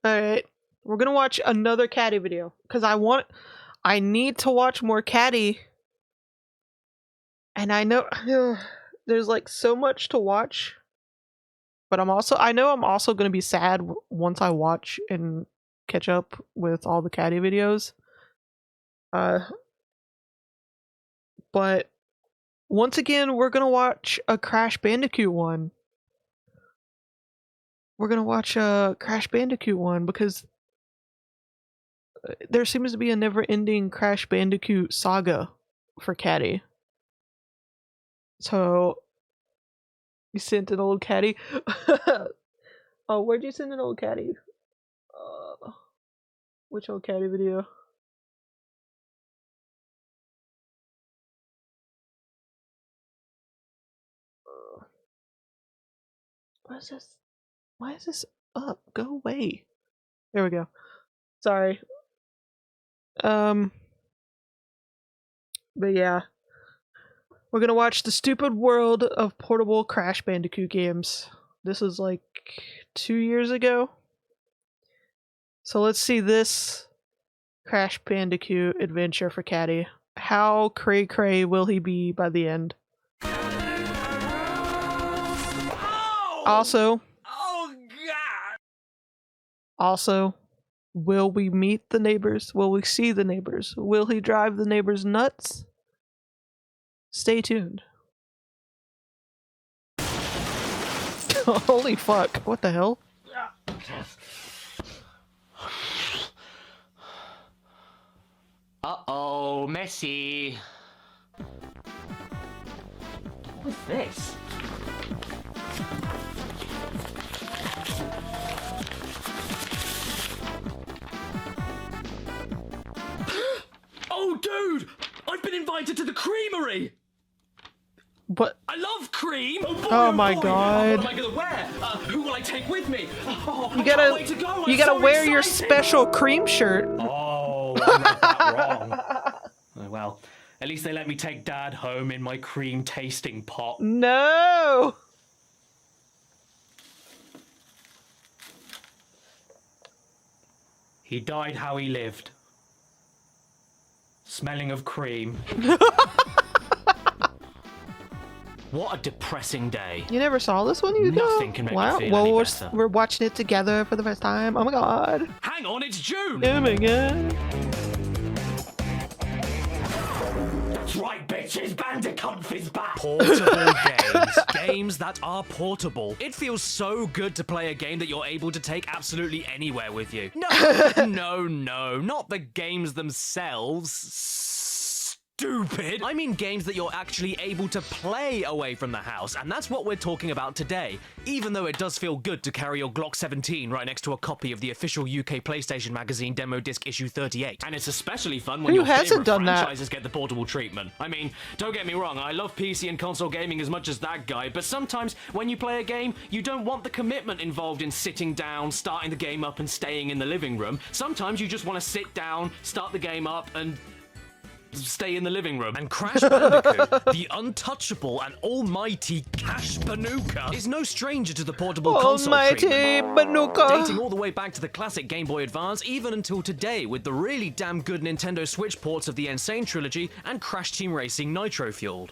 Alright. We're gonna watch another Caddy video. Because I need to watch more Caddy. And I know there's like so much to watch. But I know I'm also gonna be sad once I watch and catch up with all the Caddy videos. But once again, we're gonna watch a Crash Bandicoot one. We're gonna watch a Crash Bandicoot one because there seems to be a never-ending Crash Bandicoot saga for Caddy. So, you sent an old Caddy? Oh, where'd you send an old Caddy? Which old Caddy video? What is this? Why is this up? Go away. There we go. Sorry. But yeah. We're gonna watch the stupid world of portable Crash Bandicoot games. This is like 2 years ago. So let's see this Crash Bandicoot adventure for Caddy. How cray-cray will he be by the end? Also, will we meet the neighbors? Will we see the neighbors? Will he drive the neighbors nuts? Stay tuned. Holy fuck, what the hell? Uh-oh, messy. What's this? Oh, dude! I've been invited to the creamery! But I love cream! Oh, boy, oh my boy. god. What am I gonna wear? Who will I take with me? Oh, You I can't gotta wait to go. you gotta so wear your excited. special cream shirt. Oh, I read that wrong. Oh, well, at least they let me take Dad home in my cream tasting pot. No. He died how he lived. Smelling of cream. What a depressing day. You never saw this one, you Nothing can make me wow. feel Well, any we're, better. we're watching it together for the first time. Oh my god. Hang on, it's June! Oh my god. That's right, bitches! Bandicoot is back! Portable games. Games that are portable. It feels so good to play a game that you're able to take absolutely anywhere with you. No, no, not the games themselves. Stupid! I mean games that you're actually able to play away from the house, and that's what we're talking about today. Even though it does feel good to carry your Glock 17 right next to a copy of the official UK PlayStation magazine demo disc issue 38. And it's especially fun when your favorite franchises get the portable treatment. I mean, don't get me wrong, I love PC and console gaming as much as that guy, but sometimes when you play a game, you don't want the commitment involved in sitting down, starting the game up, and staying in the living room. Sometimes you just want to sit down, start the game up, and stay in the living room. And Crash Bandicoot, the untouchable and almighty Cash Banuka, is no stranger to the portable console Almighty treatment. Banuka. Dating all the way back to the classic Game Boy Advance, even until today, with the really damn good Nintendo Switch ports of the Insane Trilogy and Crash Team Racing Nitro Fueled.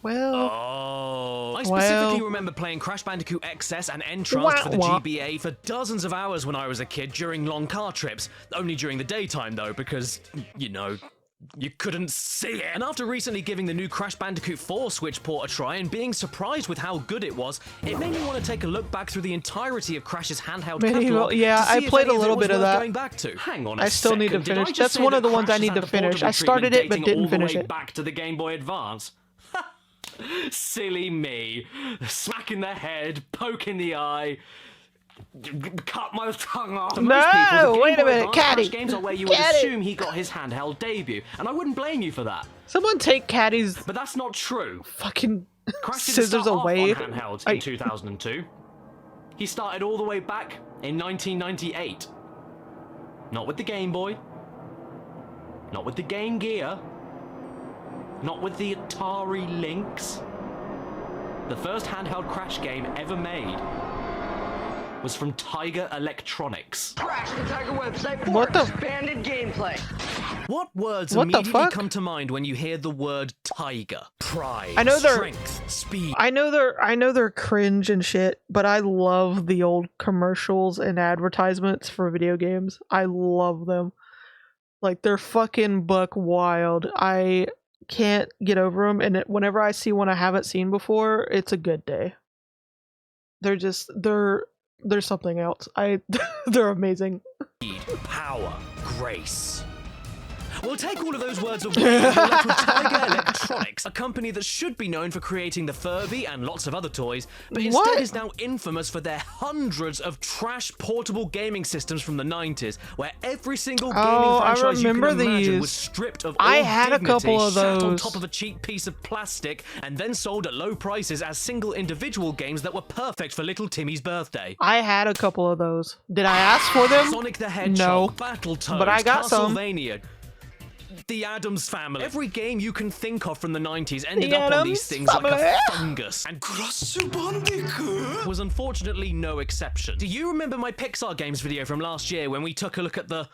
Well, I specifically remember playing Crash Bandicoot XS and N-Trans for the GBA for dozens of hours when I was a kid during long car trips. Only during the daytime though, because, you know, you couldn't see it. And after recently giving the new Crash Bandicoot 4 Switch port a try and being surprised with how good it was, it made me want to take a look back through the entirety of Crash's handheld catalog. Yeah, I played a little bit of that. Going back to. Hang on a I still need to second. finish. That's one of the ones I need to finish. I started it but didn't finish it. Back to the Game Boy Advance. Silly me. Smack in the head, poke in the eye, cut my tongue off. No, wait a minute, Caddy. Games are where you would assume he got his handheld debut, and I wouldn't blame you for that. Someone take Caddy's But that's not true. fucking Crash didn't scissors start away. off on handhelds in 2002. He started all the way back in 1998. Not with the Game Boy. Not with the Game Gear. Not with the Atari Lynx. The first handheld Crash game ever made was from Tiger Electronics. Crash the Tiger website for What the- expanded gameplay. What words What the immediately fuck? come to mind when you hear the word tiger? Pride, I know they're- strength, speed. I know they're cringe and shit, but I love the old commercials and advertisements for video games. I love them. Like, they're fucking buck wild. I can't get over them, and whenever I see one I haven't seen before, it's a good day. They're something else. They're amazing. Power, grace. We'll take all of those words away and we're left with Tiger Electronics, a company that should be known for creating the Furby and lots of other toys, but instead What? is now infamous for their hundreds of trash portable gaming systems from the 90s, where every single gaming Oh, I franchise you can remember imagine was these. stripped of I all had a dignity, couple of sat on those. top of a cheap piece of plastic, and then sold at low prices as single individual games that were perfect for little Timmy's birthday. I had a couple of those. Did I ask for them? Sonic the Hedgehog, No. Battletoads, But I got some. Castlevania, the Addams Family. Every game you can think of from the 90s ended The up on Addams these things like Family. a fungus. And Crash Bandicoot was unfortunately no exception. Do you remember my Pixar Games video from last year when we took a look at the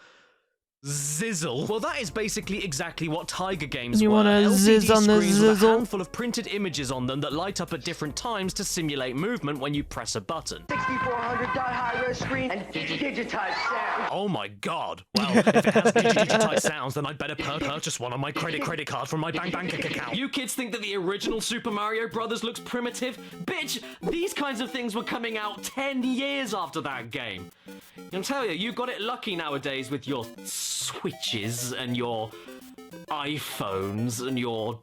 Zizzle? Well, that is basically exactly what Tiger Games You were. wanna LCD zizz on the screens with a Zizzle? handful of printed images on them that light up at different times to simulate movement when you press a button. 6400 dot high-res screen and digitized sound. Oh my god. Well, if it has digitized sounds, then I'd better purchase one on my credit card from my bank account. You kids think that the original Super Mario Brothers looks primitive? Bitch, these kinds of things were coming out 10 years after that game. I'll tell you, you got it lucky nowadays with your Switches and your iPhones and your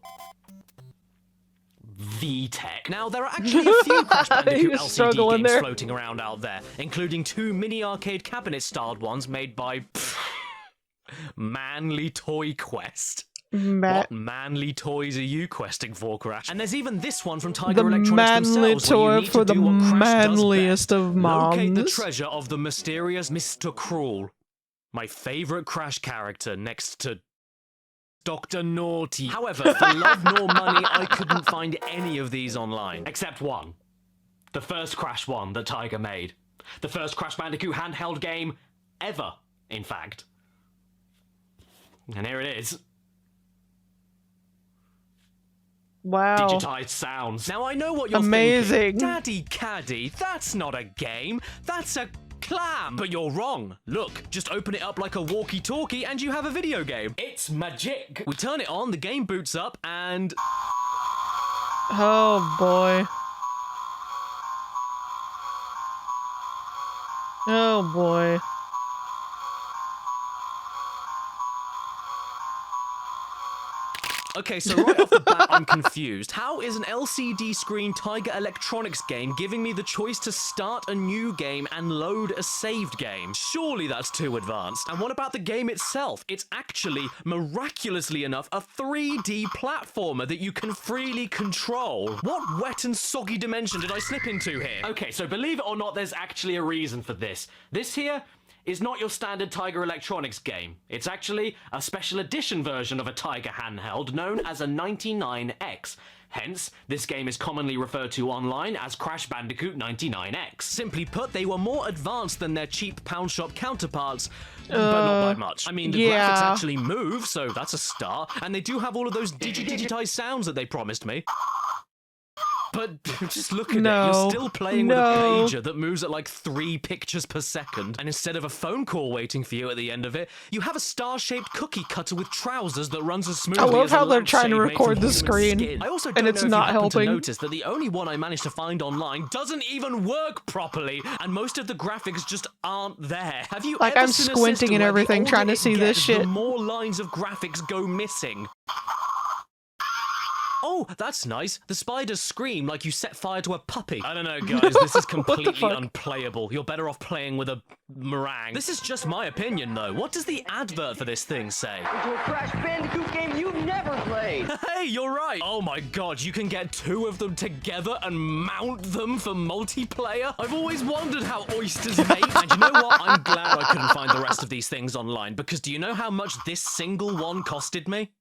VTech. Now, there are actually a few Crash Bandicoot You're LCD struggling games there. floating around out there, including 2 mini arcade cabinet-styled ones made by Manly Toy Quest. What manly toys are you questing for, Crash? And there's even this one from Tiger The Electronics manly themselves, where you toy need for to the do what Crash does manliest best. of Locate the moms. treasure of the mysterious Mr. Cruel. My favorite Crash character next to Dr. Naughty. However, for love nor money, I couldn't find any of these online. Except one. The first Crash one that Tiger made. The first Crash Bandicoot handheld game ever, in fact. And here it is. Wow. Digitized sounds. Now I know what you're Amazing. thinking. Daddy Caddy, that's not a game. That's a clam. But you're wrong. Look, just open it up like a walkie-talkie and you have a video game. It's magic. We turn it on, the game boots up, and Oh boy. Oh boy. okay, so right off the bat, I'm confused. How is an LCD screen Tiger Electronics game giving me the choice to start a new game and load a saved game? Surely that's too advanced. And what about the game itself? It's actually, miraculously enough, a 3D platformer that you can freely control. What wet and soggy dimension did I slip into here? Okay, so believe it or not, there's actually a reason for this. This here is not your standard Tiger Electronics game. It's actually a special edition version of a Tiger handheld known as a 99X. Hence, this game is commonly referred to online as Crash Bandicoot 99X. Simply put, they were more advanced than their cheap pound shop counterparts, but not by much. I mean, the yeah. graphics actually move, so that's a start, and they do have all of those digitized sounds that they promised me. But just look at it, No. you're still playing with a No. pager that moves at like 3 pictures per second, and instead of a phone call waiting for you at the end of it, you have a star-shaped cookie cutter with trousers that runs as smoothly I love as a how they're lampshade trying to made record from the human screen, skin. I also and don't it's know if not you happen helping. to notice that the only one I managed to find online doesn't even work properly, and most of the graphics just aren't there. Have you Like, ever I'm seen a squinting system and where the everything older trying to it see this gets, shit? the more lines of graphics go missing? Oh, that's nice. The spiders scream like you set fire to a puppy. I don't know, guys. This is completely fuck? unplayable. You're better off playing with a meringue. This is just my opinion, though. What does the advert for this thing say? Into a Crash Bandicoot game you've never played. Hey, you're right. Oh my god, you can get 2 of them together and mount them for multiplayer? I've always wondered how oysters mate. And you know what? I'm glad I couldn't find the rest of these things online, because do you know how much this single one costed me?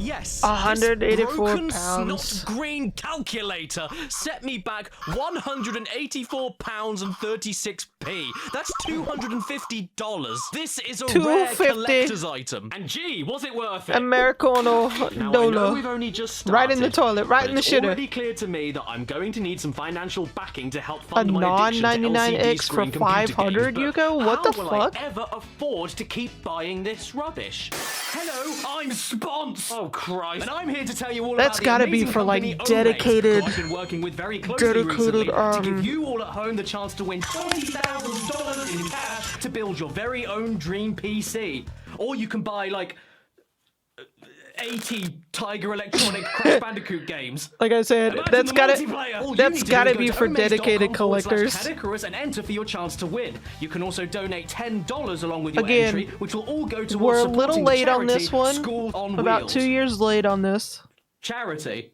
Yes, 184 this broken pounds. snot green calculator set me back £184 and 36p. That's $250. This is a rare $250. collector's item. And gee, was it worth it? Americano Now, I know Dolo. we've only just started, Right in the toilet, right but in the it's shitter. already clear to me that I'm going to need some financial backing to help A fund my addiction to LCD non-99X for screen computer 500, games, Yugo? but What the how will fuck? I ever afford to keep buying this rubbish? Hello, I'm Spons. Oh Christ! And I'm here to tell you all That's about gotta the be amazing for, like, company Omaze, dedicated- who I've been working with very closely recently to give you all at home the chance to win $20,000 in cash to build your very own dream PC, or you can buy like 80 Tiger Electronic Crash Bandicoot games. Like I said, Imagine that's the gotta multiplayer. All you that's need to do gotta is go be to for dedicated omaze.com/Caddicarus collectors. and enter for your chance to win. You can also donate $10 along with your Again, entry, which will all go towards We're a supporting little the late on charity this one. School on About Wheels. 2 years late on this. Charity.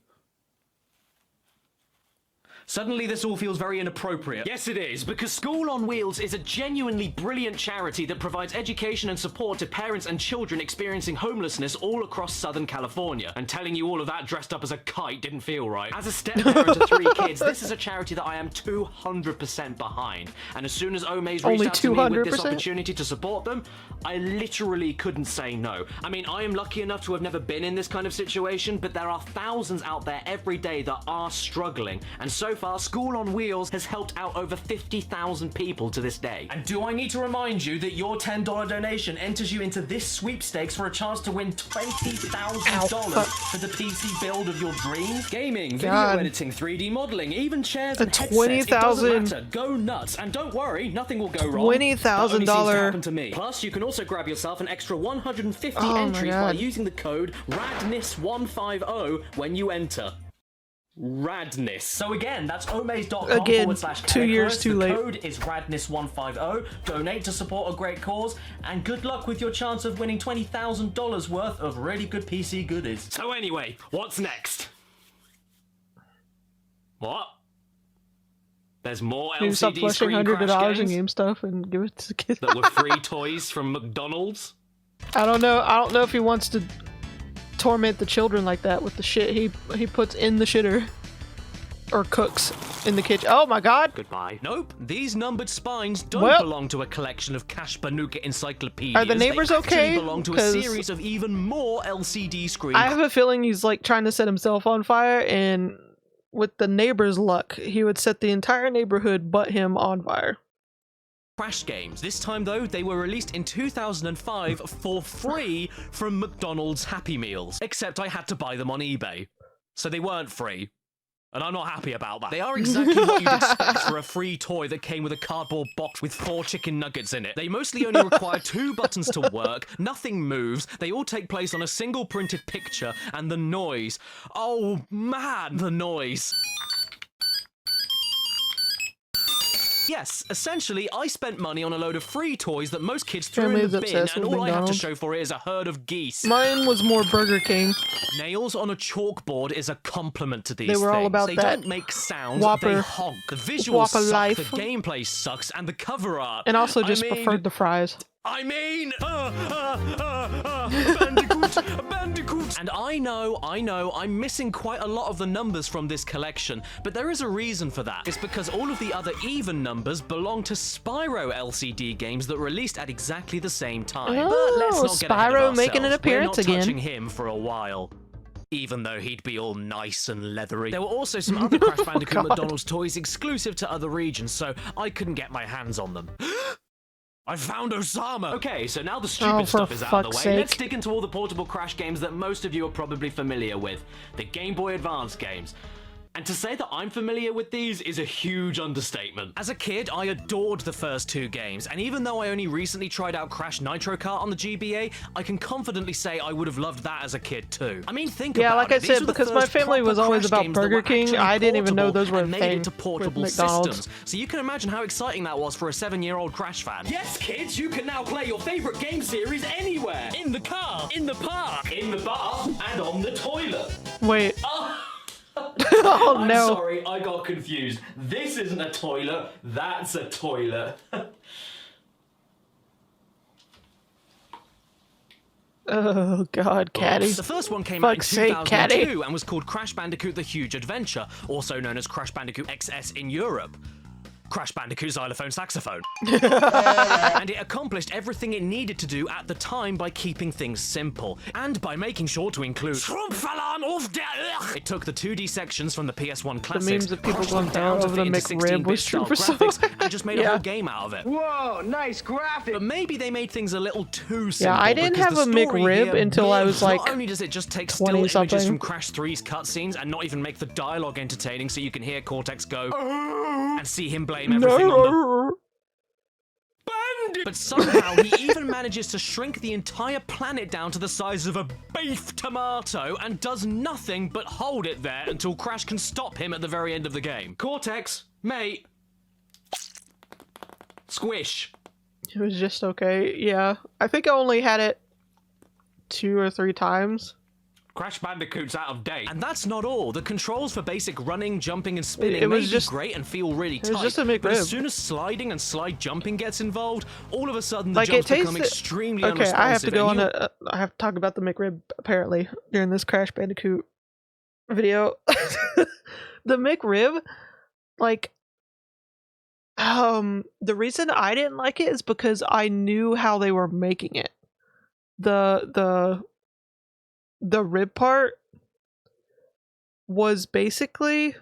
Suddenly this all feels very inappropriate. Yes it is, because School on Wheels is a genuinely brilliant charity that provides education and support to parents and children experiencing homelessness all across Southern California. And telling you all of that dressed up as a kite didn't feel right. As a step-parent to 3 kids, this is a charity that I am 200% behind. And as soon as Omaze Only reached out to me with this 200%? opportunity to support them, I literally couldn't say no. I mean, I am lucky enough to have never been in this kind of situation, but there are thousands out there every day that are struggling. And so far, School on Wheels has helped out over 50,000 people to this day. And do I need to remind you that your $10 donation enters you into this sweepstakes for a chance to win $20,000 for the PC build of your dreams? Gaming, video God. editing, 3D modeling, even chairs A and headsets. It doesn't $20,000 matter. Go nuts. And don't worry, nothing will go wrong. $20,000 That only seems to happen to me. Plus, you can also grab yourself an extra 150 Oh my entries by God. using the code RADNIS150 when you enter. Radness. So again, that's omaze.com Again, /Caddicarus. 2 years too The late. code is radness150. Donate to support a great cause, and good luck with your chance of winning $20,000 worth of really good PC goodies. So anyway, what's next? What? There's more Maybe stop LCD flushing screen hundreds of crash dollars in games game stuff and give it to the kids. that were free toys from McDonald's. I don't know. I don't know if he wants to torment the children like that with the shit he puts in the shitter or cooks in the kitchen. Oh my God! Goodbye. Nope, these numbered spines don't Well- belong to a collection of Cash Banuka encyclopedias. Are the neighbors they actually okay? belong to a 'Cause series of even more LCD screens. I have a feeling he's like trying to set himself on fire, and with the neighbor's luck, he would set the entire neighborhood but him on fire. Crash games. This time, though, they were released in 2005 for free from McDonald's Happy Meals. Except I had to buy them on eBay. So they weren't free. And I'm not happy about that. They are exactly what you'd expect for a free toy that came with a cardboard box with 4 chicken nuggets in it. They mostly only require 2 buttons to work, nothing moves, they all take place on a single printed picture, and the noise. Oh man, the noise. Yes, essentially, I spent money on a load of free toys that most kids threw Family's in the bin, obsessed and with all I have to McDonald's. show for it is a herd of geese. Mine was more Burger King. Nails on a chalkboard is a compliment to these They were all things. about they that don't make sounds, Whopper- they honk. The visuals Whopper suck, life. the gameplay sucks, and the cover art. And also I just mean- preferred the fries. Bandicoot, Bandicoot. And I know, I'm missing quite a lot of the numbers from this collection, but there is a reason for that. It's because all of the other even numbers belong to Spyro LCD games that released at exactly the same time. Oh, but let's not get ahead of Spyro ourselves. making an appearance We're not again. touching him for a while. Even though he'd be all nice and leathery. There were also some other Crash Bandicoot God. McDonald's toys exclusive to other regions, so I couldn't get my hands on them. I found Osama! Okay, so now the stupid Oh, for stuff is out of the way. fuck's sake. Let's dig into all the portable Crash games that most of you are probably familiar with. The Game Boy Advance games. And to say that I'm familiar with these is a huge understatement. As a kid, I adored the first 2 games, and even though I only recently tried out Crash Nitro Kart on the GBA, I can confidently say I would have loved that as a kid too. I mean, think Yeah, about like it. I These said, were the because my first family was proper always Crash about games that Burger were King, actually I didn't even know portable those were a and made thing into with portable McDonald's. systems. So you can imagine how exciting that was for a 7-year-old Crash fan. Yes, kids, you can now play your favorite game series anywhere. In the car, in the park, in the bar, and on the toilet. Wait. Oh, Oh I'm no. sorry, I got confused. This isn't a toilet, that's a toilet. Oh god, Caddy. The first one came out in Fuck's sake, 2002 Caddy. and was called Crash Bandicoot The Huge Adventure, also known as Crash Bandicoot XS in Europe. Crash Bandicoot Xylophone Saxophone. And it accomplished everything it needed to do at the time by keeping things simple, and by making sure to include it took the 2D sections from the PS1 classics, memes that people crushed them going down to over fit the into McRib 16-bit was style true for so graphics, and just made a Yeah. whole game out of it. Whoa, nice graphic. But maybe they made things a little too simple. I didn't because have the a story McRib here until I was, like, not only does it just take 20 still images something. from Crash 3's cutscenes and not even make the dialogue entertaining so you can hear Cortex go and see him blame everything on the Bandit. But somehow he even manages to shrink the entire planet down to the size of a beef tomato and does nothing but hold it there until Crash can stop him at the very end of the game. Cortex, mate. Squish. It was just okay. Yeah. I think I only had it 2 or 3 times. Crash Bandicoot's out of date. And that's not all. The controls for basic running, jumping, and spinning It may was be just- great and feel really it tight. was just a but McRib. as soon as sliding and slide jumping gets involved, all of a sudden the Like, it jumps become tastes- extremely Okay, unresponsive. I have to go on and a. I have to talk about the McRib apparently during this Crash Bandicoot video. The McRib, like, the reason I didn't like it is because I knew how they were making it. The rib part was basically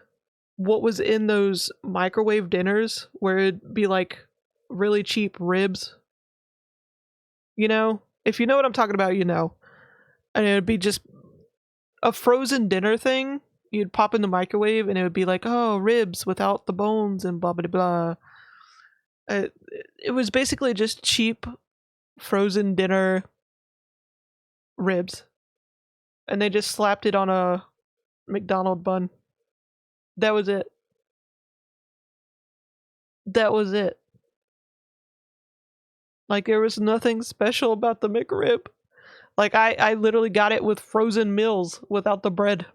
what was in those microwave dinners where it'd be like really cheap ribs. You know? If you know what I'm talking about, you know. And it would be just a frozen dinner thing. You'd pop in the microwave and it would be like, oh, ribs without the bones and blah, blah, blah. It was basically just cheap frozen dinner ribs. And they just slapped it on a McDonald bun. That was it. That was it. Like, there was nothing special about the McRib. Like, I literally got it with frozen meals without the bread.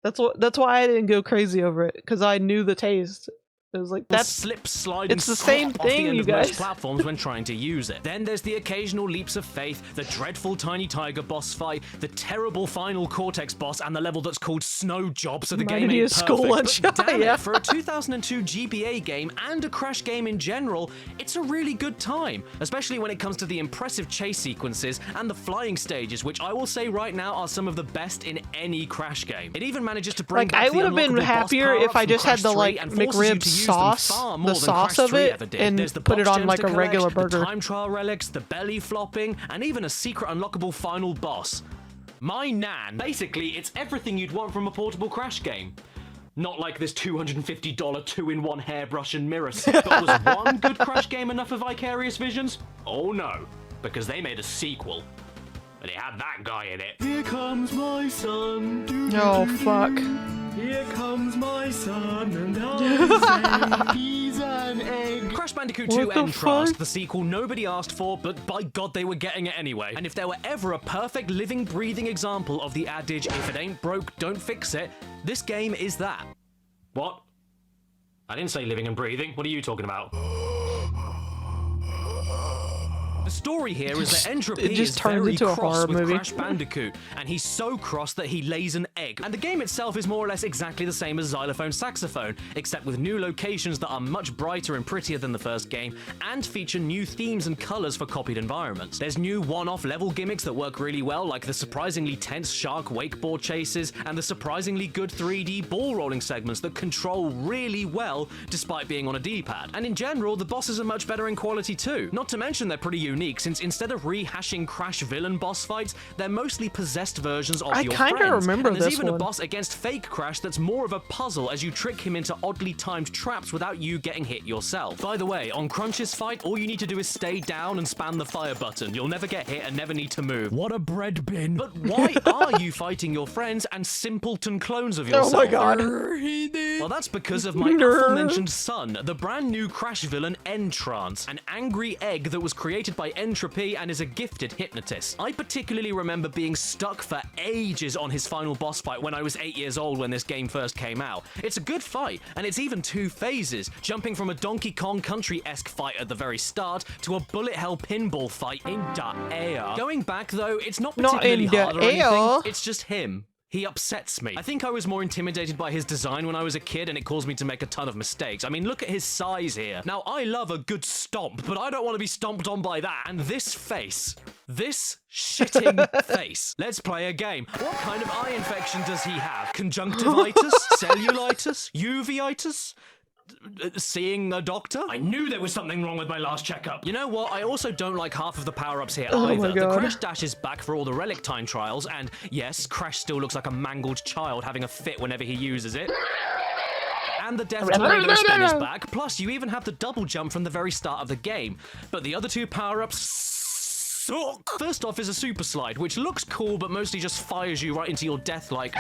That's why I didn't go crazy over it, because I knew the taste. It was like, that's slip, slide, and it's the same off the thing, end you of most guys. platforms when trying to use it. Then there's the occasional leaps of faith, the dreadful Tiny Tiger boss fight, the terrible final Cortex boss, and the level that's called Snow Job, so the Reminded game me ain't of perfect. school lunch. But damn Yeah. it, for a 2002 GBA game and a Crash game in general, it's a really good time, especially when it comes to the impressive chase sequences and the flying stages, which I will say right now are some of the best in any Crash game. It even manages to bring Like, back I the would have been unlockable boss happier if power-ups I from just had Crash the 3 like and forces you McRib to use them sauce, far more the than sauce Crash of 3 it, ever did. and There's the put it box on gems like to a collect, regular the burger. time trial relics, the belly flopping, and even a secret unlockable final boss. My nan. Basically, it's everything you'd want from a portable Crash game. Not like this $250 2-in-1 hairbrush and mirror set. But was one good Crash game enough for Vicarious Visions? Oh no, because they made a sequel. And it had that guy in it. Here comes my son. Oh, fuck. Here comes my son, and I say he's an egg. Crash Bandicoot 2 What the Entrask, fuck? the sequel nobody asked for, but by God they were getting it anyway. And if there were ever a perfect living, breathing example of the adage, if it ain't broke, don't fix it, this game is that. What? I didn't say living and breathing. What are you talking about? The story here is that Entropy It just is turns very into a cross horror with movie. Crash Bandicoot, and he's so cross that he lays an egg. And the game itself is more or less exactly the same as Xylophone Saxophone, except with new locations that are much brighter and prettier than the first game, and feature new themes and colors for copied environments. There's new one-off level gimmicks that work really well, like the surprisingly tense shark wakeboard chases, and the surprisingly good 3D ball rolling segments that control really well, despite being on a D-pad. And in general, the bosses are much better in quality too. Not to mention they're pretty unique, since instead of rehashing Crash villain boss fights, they're mostly possessed versions of I your kinda friends. remember and there's this even a one. boss against fake Crash that's more of a puzzle as you trick him into oddly timed traps without you getting hit yourself. By the way, on Crunch's fight, all you need to do is stay down and spam the fire button. You'll never get hit and never need to move. What a bread bin. But why are you fighting your friends and simpleton clones of yourself? Oh my god. Well, that's because of my Nerd. aforementioned son, the brand new Crash villain Entrance, an angry egg that was created by by entropy and is a gifted hypnotist. I particularly remember being stuck for ages on his final boss fight when I was 8 years old when this game first came out. It's a good fight, and it's even 2 phases, jumping from a Donkey Kong Country-esque fight at the very start to a bullet hell pinball fight in the air. Going back though, it's not particularly hard or anything, it's just him. He upsets me. I think I was more intimidated by his design when I was a kid, and it caused me to make a ton of mistakes. I mean, look at his size here. Now, I love a good stomp, but I don't want to be stomped on by that. And this face. This shitting face. Let's play a game. What kind of eye infection does he have? Conjunctivitis? Cellulitis? Uveitis? Seeing a doctor? I knew there was something wrong with my last checkup. You know what? I also don't like half of the power-ups here either. The Crash Dash is back for all the Relic Time trials, and yes, Crash still looks like a mangled child having a fit whenever he uses it. And the Death Tornado Spin is back, plus you even have the double jump from the very start of the game. But the other 2 power-ups suck. First off is a Super Slide, which looks cool, but mostly just fires you right into your death like...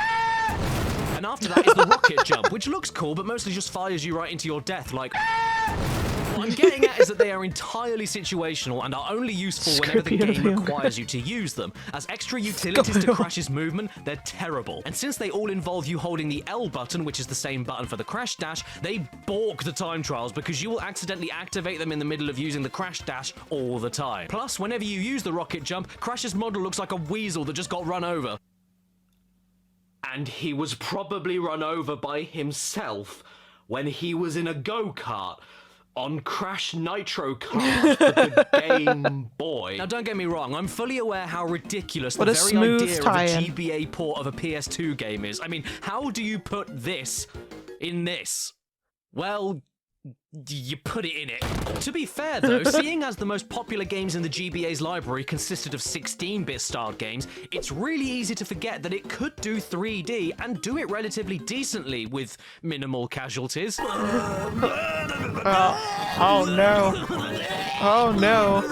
And after that is the Rocket Jump, which looks cool, but mostly just fires you right into your death, like... What I'm getting at is that they are entirely situational and are only useful whenever the game requires you to use them. As extra utilities to Crash's movement, they're terrible. And since they all involve you holding the L button, which is the same button for the Crash Dash, they balk the time trials because you will accidentally activate them in the middle of using the Crash Dash all the time. Plus, whenever you use the Rocket Jump, Crash's model looks like a weasel that just got run over. And he was probably run over by himself when he was in a go-kart on Crash Nitro Kart for the Game Boy. Now, don't get me wrong, I'm fully aware how ridiculous the very idea of a GBA port of a PS2 game is. I mean, how do you put this in this? Well... you put it in it. To be fair though, seeing as the most popular games in the GBA's library consisted of 16-bit styled games, it's really easy to forget that it could do 3D and do it relatively decently with minimal casualties. Oh no. Oh no.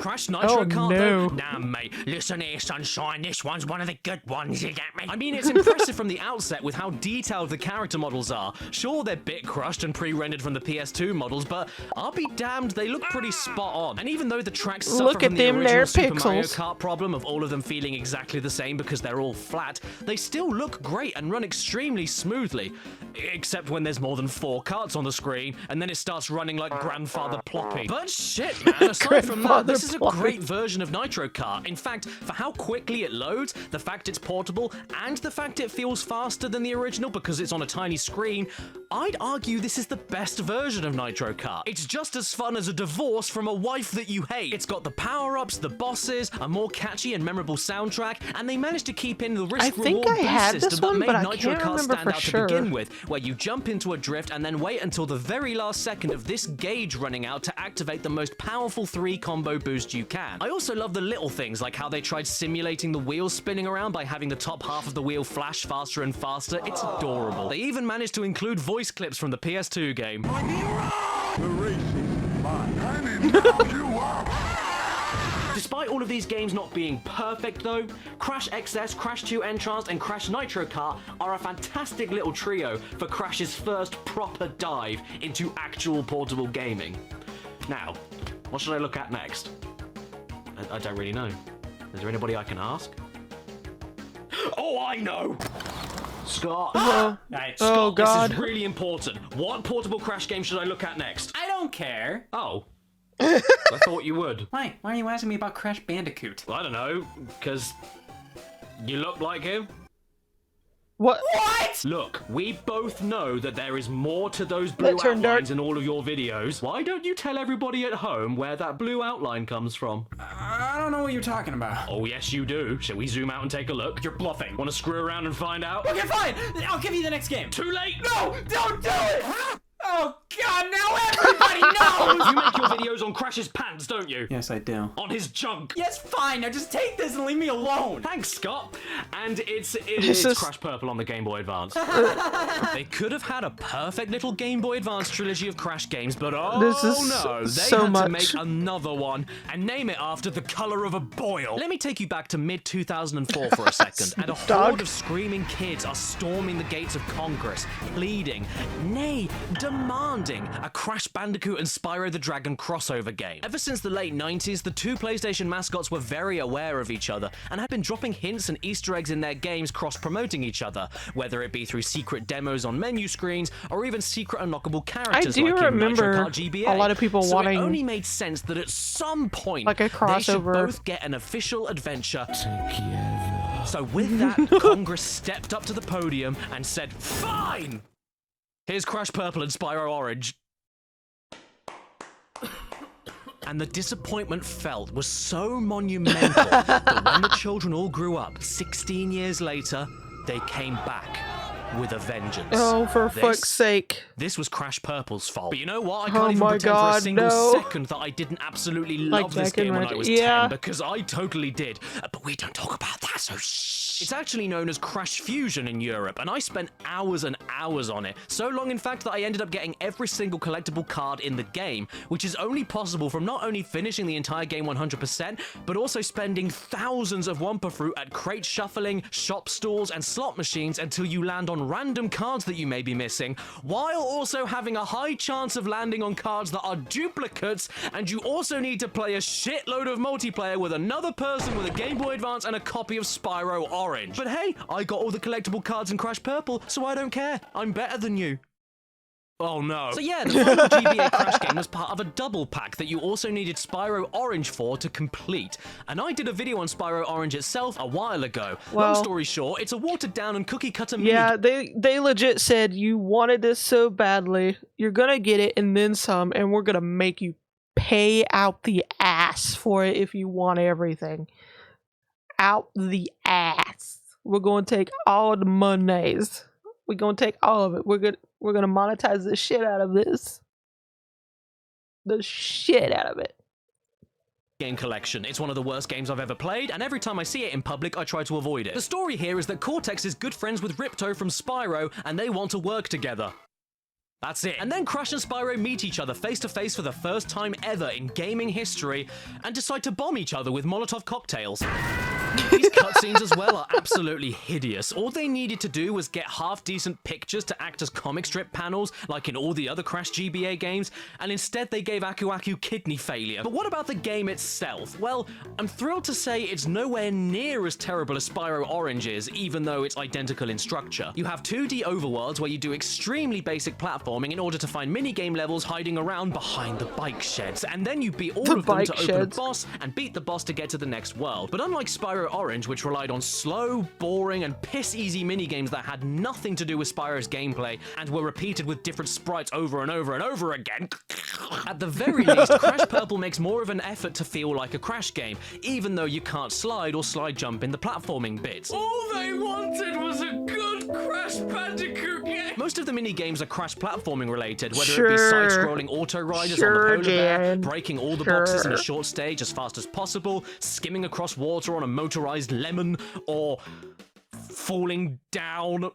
Crash Nitro Kart though? Nah, mate. Listen here, sunshine. This one's one of the good ones, you get me? I mean, it's impressive from the outset with how detailed the character models are. Sure, they're bit crushed and pre-rendered from the PS2 models, but I'll be damned, they look pretty spot on. And even though the tracks suffer from the original Super Mario Kart problem of all of them feeling exactly the same because they're all flat, they still look great and run extremely smoothly. Except when there's more than 4 karts on the screen, and then it starts running like Grandfather Ploppy. But shit, man, aside from that, this is a great version of Nitro Kart. In fact, for how quickly it loads, the fact it's portable, and the fact it feels faster than the original because it's on a tiny screen, I'd argue this is the best version of Nitro Kart. It's just as fun as a divorce from a wife that you hate. It's got the power-ups, the bosses, a more catchy and memorable soundtrack, and they managed to keep in the risk-reward boost system that made Nitro Kart stand out to begin with, where you jump into a drift and then wait until the very last second of this gauge running out to activate the most powerful 3 combo boost you can. I also love the little things, like how they tried simulating the wheels spinning around by having the top half of the wheel flash faster and faster. It's adorable. They even managed to include voice clips from the PS2 game. Despite all of these games not being perfect though, Crash XS, Crash 2 Entranced, and Crash Nitro Kart are a fantastic little trio for Crash's first proper dive into actual portable gaming. Now, what should I look at next? I don't really know. Is there anybody I can ask? Oh, I know! Scott. Hey, Scott, oh, God. This is really important. What portable Crash game should I look at next? I don't care. Oh. I thought you would. Why? Why are you asking me about Crash Bandicoot? Well, I don't know, because you look like him. What? Look, we both know that there is more to those blue outlines in all of your videos. Why don't you tell everybody at home where that blue outline comes from? I don't know what you're talking about. Oh, yes, you do. Shall we zoom out and take a look? You're bluffing. Want to screw around and find out? Okay, fine. I'll give you the next game. Too late. No, don't do it. Oh, God, now everybody knows! You make your videos on Crash's pants, don't you? Yes, I do. On his junk. Yes, fine. Now just take this and leave me alone. Thanks, Scott. And it's Crash Purple on the Game Boy Advance. They could have had a perfect little Game Boy Advance trilogy of Crash games, but this is no, they had to make another one and name it after the color of a boil. Let me take you back to mid-2004 for a second, and a horde of screaming kids are storming the gates of Congress, pleading, nay, demanding a Crash Bandicoot-inspired Spyro the Dragon crossover game. Ever since the late 90s, the two PlayStation mascots were very aware of each other and had been dropping hints and Easter eggs in their games cross-promoting each other, whether it be through secret demos on menu screens or even secret unlockable characters like in Nitro remember Kart GBA. a lot of people so wanting it only made sense that at some point like a they should crossover. both get an official adventure together. So with that, Congress stepped up to the podium and said, "Fine! Here's Crash Purple and Spyro Orange." And the disappointment felt was so monumental that when the children all grew up, 16 years later, they came back with a vengeance. Oh, for fuck's sake. This was Crash Purple's fault. But you know what? I Oh can't even my pretend for a God, single no. second that I didn't absolutely Like love this Jack and game when I Reggie. was Yeah. 10, because I totally did. But we don't talk about that, so shh. It's actually known as Crash Fusion in Europe, and I spent hours and hours on it. So long, in fact, that I ended up getting every single collectible card in the game, which is only possible from not only finishing the entire game 100%, but also spending thousands of Wumpa Fruit at crate shuffling, shop stalls, and slot machines until you land on random cards that you may be missing, while also having a high chance of landing on cards that are duplicates, and you also need to play a shitload of multiplayer with another person with a Game Boy Advance and a copy of Spyro Orange. But hey, I got all the collectible cards in Crash Purple, so I don't care. I'm better than you. Oh no. So yeah, the final GBA Crash game was part of a double pack that you also needed Spyro Orange for to complete. And I did a video on Spyro Orange itself a while ago. Well, long story short, it's a watered down and cookie cutter Yeah, they legit said you wanted this so badly, you're gonna get it and then some, and we're gonna make you pay out the ass for it if you want everything. Out the ass. We're gonna take all the monies. We're gonna take all of it. We're gonna monetize the shit out of this. The shit out of it. game collection. It's one of the worst games I've ever played, and every time I see it in public, I try to avoid it. The story here is that Cortex is good friends with Ripto from Spyro, and they want to work together. That's it. And then Crash and Spyro meet each other face to face for the first time ever in gaming history and decide to bomb each other with Molotov cocktails. These cutscenes as well are absolutely hideous. All they needed to do was get half-decent pictures to act as comic strip panels, like in all the other Crash GBA games, and instead they gave Aku Aku kidney failure. But what about the game itself? Well, I'm thrilled to say it's nowhere near as terrible as Spyro Orange is, even though it's identical in structure. You have 2D overworlds where you do extremely basic platforming in order to find mini-game levels hiding around behind the bike sheds, and then you beat all of them to open a boss and beat the boss to get to the next world. But unlike Spyro Orange, which relied on slow, boring, and piss-easy minigames that had nothing to do with Spyro's gameplay and were repeated with different sprites over and over and over again, at the very least, Crash Purple makes more of an effort to feel like a Crash game, even though you can't slide or slide jump in the platforming bits. All they wanted was a good Crash Bandicoot game. Most of the mini-games are Crash platforming related, whether it be side-scrolling auto-riders on the polar bear, breaking all the boxes in a short stage as fast as possible, skimming across water on a motorized lemon, or falling down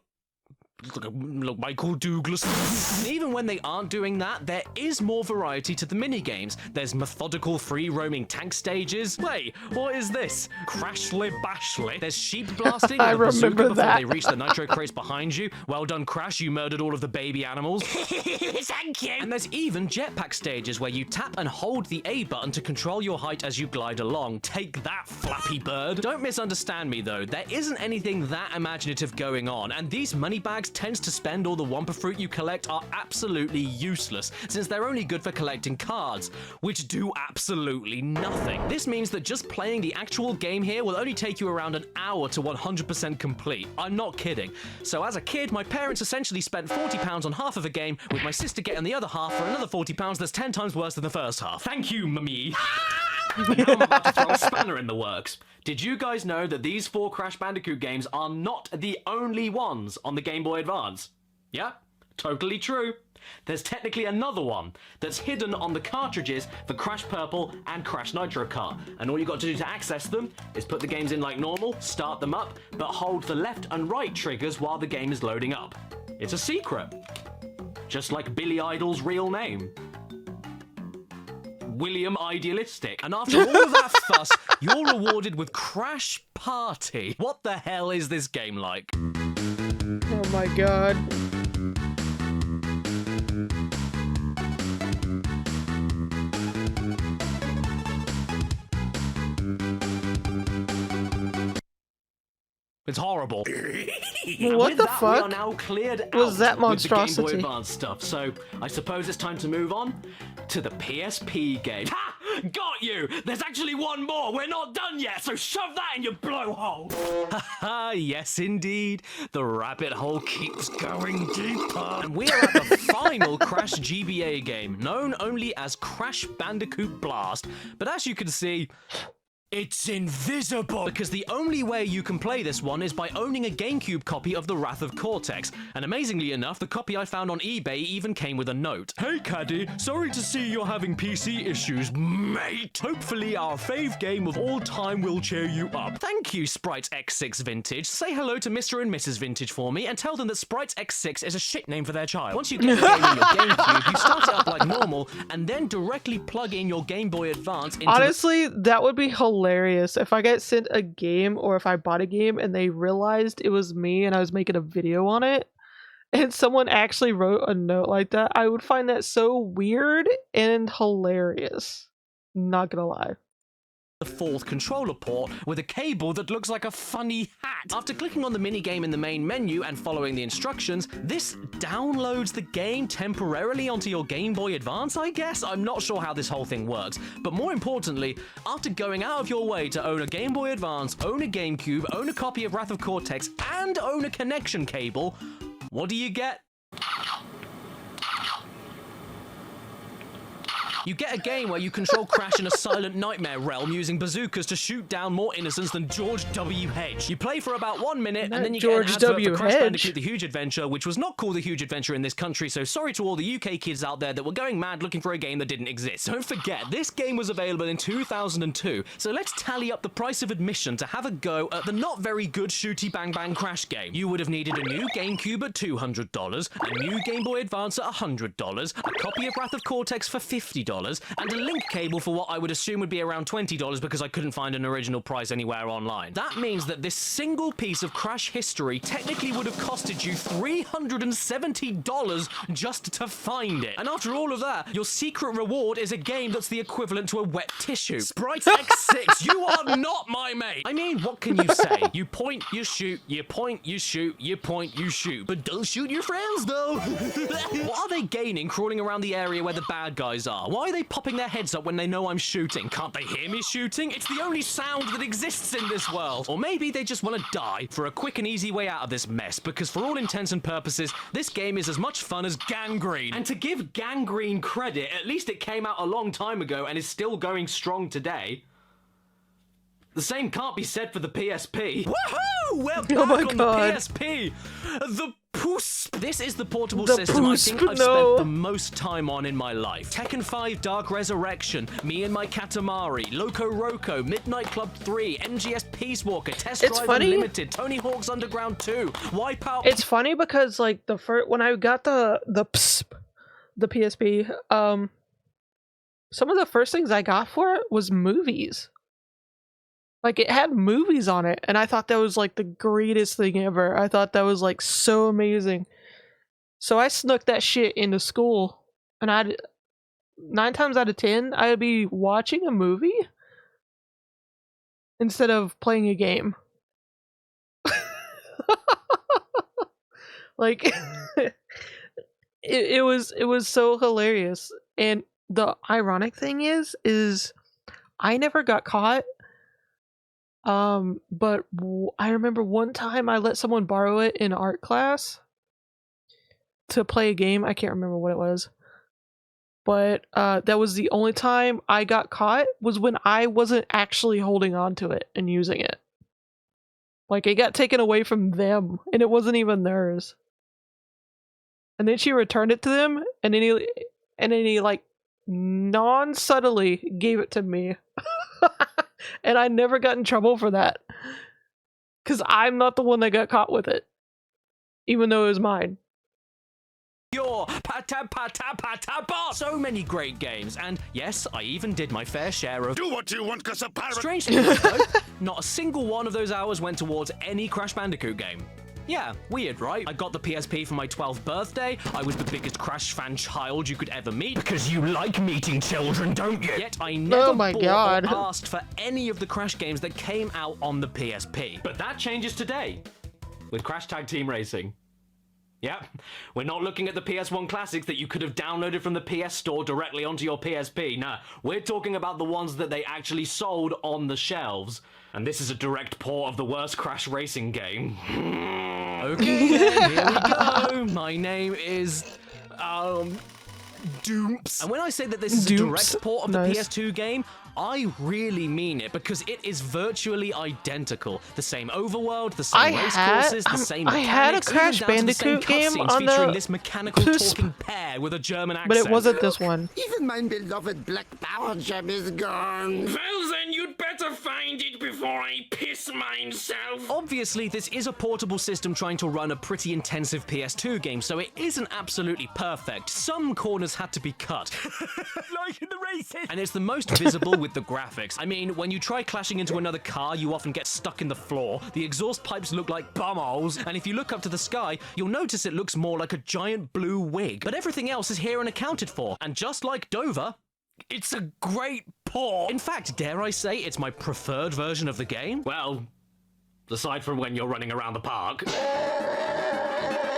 like Michael Douglas. Even when they aren't doing that, there is more variety to the minigames. There's methodical free-roaming tank stages. Wait, what is this? Crashly Bashly. There's sheep blasting with a bazooka before they reach the nitro crates behind you. Well done, Crash, you murdered all of the baby animals. Thank you. And there's even jetpack stages where you tap and hold the A button to control your height as you glide along. Take that, Flappy Bird. Don't misunderstand me though, there isn't anything that imaginative going on, and these money bags tends to spend all the Wumpa Fruit you collect are absolutely useless, since they're only good for collecting cards, which do absolutely nothing. This means that just playing the actual game here will only take you around an hour to 100% complete. I'm not kidding. So as a kid, my parents essentially spent £40 on half of a game, with my sister getting the other half for another £40 that's 10 times worse than the first half. Thank you, Mummy. But now I'm about to throw a spanner in the works. Did you guys know that these 4 Crash Bandicoot games are not the only ones on the Game Boy Advance? Yeah, totally true. There's technically another one that's hidden on the cartridges for Crash Purple and Crash Nitro Kart, and all you got to do to access them is put the games in like normal, start them up, but hold the left and right triggers while the game is loading up. It's a secret. Just like Billy Idol's real name. William Idealistic. And after all of that fuss, you're rewarded with Crash Party. What the hell is this game like? Oh my god. It's horrible. What With the that, we are fuck now cleared was out that with the Game Boy monstrosity? Advance stuff. So I suppose it's time to move on to the PSP game. Ha! Got you! There's actually one more. We're not done yet, so shove that in your blowhole. Haha, yes indeed. The rabbit hole keeps going deeper. And we are at the final Crash GBA game, known only as Crash Bandicoot Blast. But as you can see, it's invisible! Because the only way you can play this one is by owning a GameCube copy of The Wrath of Cortex. And amazingly enough, the copy I found on eBay even came with a note. Hey Caddy, sorry to see you're having PC issues, mate. Hopefully our fave game of all time will cheer you up. Thank you, Sprites X6 Vintage. Say hello to Mr. and Mrs. Vintage for me and tell them that Sprites X6 is a shit name for their child. Once you get the game in your GameCube, you start it up like normal and then directly plug in your Game Boy Advance into Honestly, that would be hilarious if I got sent a game or if I bought a game and they realized it was me and I was making a video on it and someone actually wrote a note like that. I would find that so weird and hilarious. Not gonna lie. the fourth controller port with a cable that looks like a funny hat. After clicking on the minigame in the main menu and following the instructions, this downloads the game temporarily onto your Game Boy Advance, I guess? I'm not sure how this whole thing works. But more importantly, after going out of your way to own a Game Boy Advance, own a GameCube, own a copy of Wrath of Cortex, and own a connection cable, what do you get? You get a game where you control Crash in a silent nightmare realm using bazookas to shoot down more innocents than George W. Hedge. You play for about 1 minute and then you George get an advert W. for Crash Hedge. Bandicoot The Huge Adventure, which was not called The Huge Adventure in this country, so sorry to all the UK kids out there that were going mad looking for a game that didn't exist. Don't forget, this game was available in 2002, so let's tally up the price of admission to have a go at the not very good Shooty Bang Bang Crash game. You would have needed a new GameCube at $200, a new Game Boy Advance at $100, a copy of Wrath of Cortex for $50, and a link cable for what I would assume would be around $20 because I couldn't find an original price anywhere online. That means that this single piece of Crash history technically would have costed you $370 just to find it. And after all of that, your secret reward is a game that's the equivalent to a wet tissue. Sprite X6, you are not my mate! I mean, what can you say? You point, you shoot, you point, you shoot, you point, you shoot. But don't shoot your friends, though! What are they gaining crawling around the area where the bad guys are? Why are they popping their heads up when they know I'm shooting? Can't they hear me shooting? It's the only sound that exists in this world. Or maybe they just want to die for a quick and easy way out of this mess, because for all intents and purposes, this game is as much fun as Gangrene. And to give Gangrene credit, at least it came out a long time ago and is still going strong today. The same can't be said for the PSP. Woohoo! We're back my on God. the PSP! The Poosp! This is the portable The system I think Poosp, I've no. spent the most time on in my life. Tekken 5 Dark Resurrection, Me and My Katamari, Loco Roco, Midnight Club 3, MGS Peace Walker, Test It's Drive funny. Unlimited, Tony Hawk's Underground 2, Wipeout. It's funny because like the first when I got the PSP, some of the first things I got for it was movies. Like it had movies on it, and I thought that was like the greatest thing ever. I thought that was like so amazing. So I snuck that shit into school, and I'd 9 times out of 10 I'd be watching a movie instead of playing a game. Like it was so hilarious. And the ironic thing is I never got caught. But I remember one time I let someone borrow it in art class to play a game. I can't remember what it was. But that was the only time I got caught was when I wasn't actually holding on to it and using it. Like it got taken away from them and it wasn't even theirs. And then she returned it to them and then he like non-subtly gave it to me. And I never got in trouble for that. Because I'm not the one that got caught with it. Even though it was mine. Your pata. So many great games, and yes, I even did my fair share of Do what you want, 'cause a pirate. Strangely enough, though, not a single one of those hours went towards any Crash Bandicoot game. Yeah, weird, right? I got the PSP for my 12th birthday. I was the biggest Crash fan child you could ever meet. Because you like meeting children, don't you? Yet I never bought or asked for any of the Crash games that came out on the PSP. But that changes today with Crash Tag Team Racing. Yep, we're not looking at the PS1 classics that you could have downloaded from the PS Store directly onto your PSP. Nah, we're talking about the ones that they actually sold on the shelves. And this is a direct port of the worst Crash Racing game. Okay, then, here we go. My name is, Doops. And when I say that this is a direct port of the PS2 game, I really mean it, because it is virtually identical. The same overworld, the same race courses, the same mechanics, I had a Crash Bandicoot game on featuring this mechanical talking pair with a German accent. But it wasn't this one. Even my beloved black power gem is gone. Well then, you'd better find it before I piss myself. Obviously, this is a portable system trying to run a pretty intensive PS2 game, so it isn't absolutely perfect. Some corners had to be cut. Like in the races. And it's the most visible with the graphics. I mean, when you try clashing into another car, you often get stuck in the floor. The exhaust pipes look like bumholes, and if you look up to the sky, you'll notice it looks more like a giant blue wig. But everything else is here and accounted for, and just like Dover, it's a great port. In fact, dare I say, it's my preferred version of the game? Well, aside from when you're running around the park.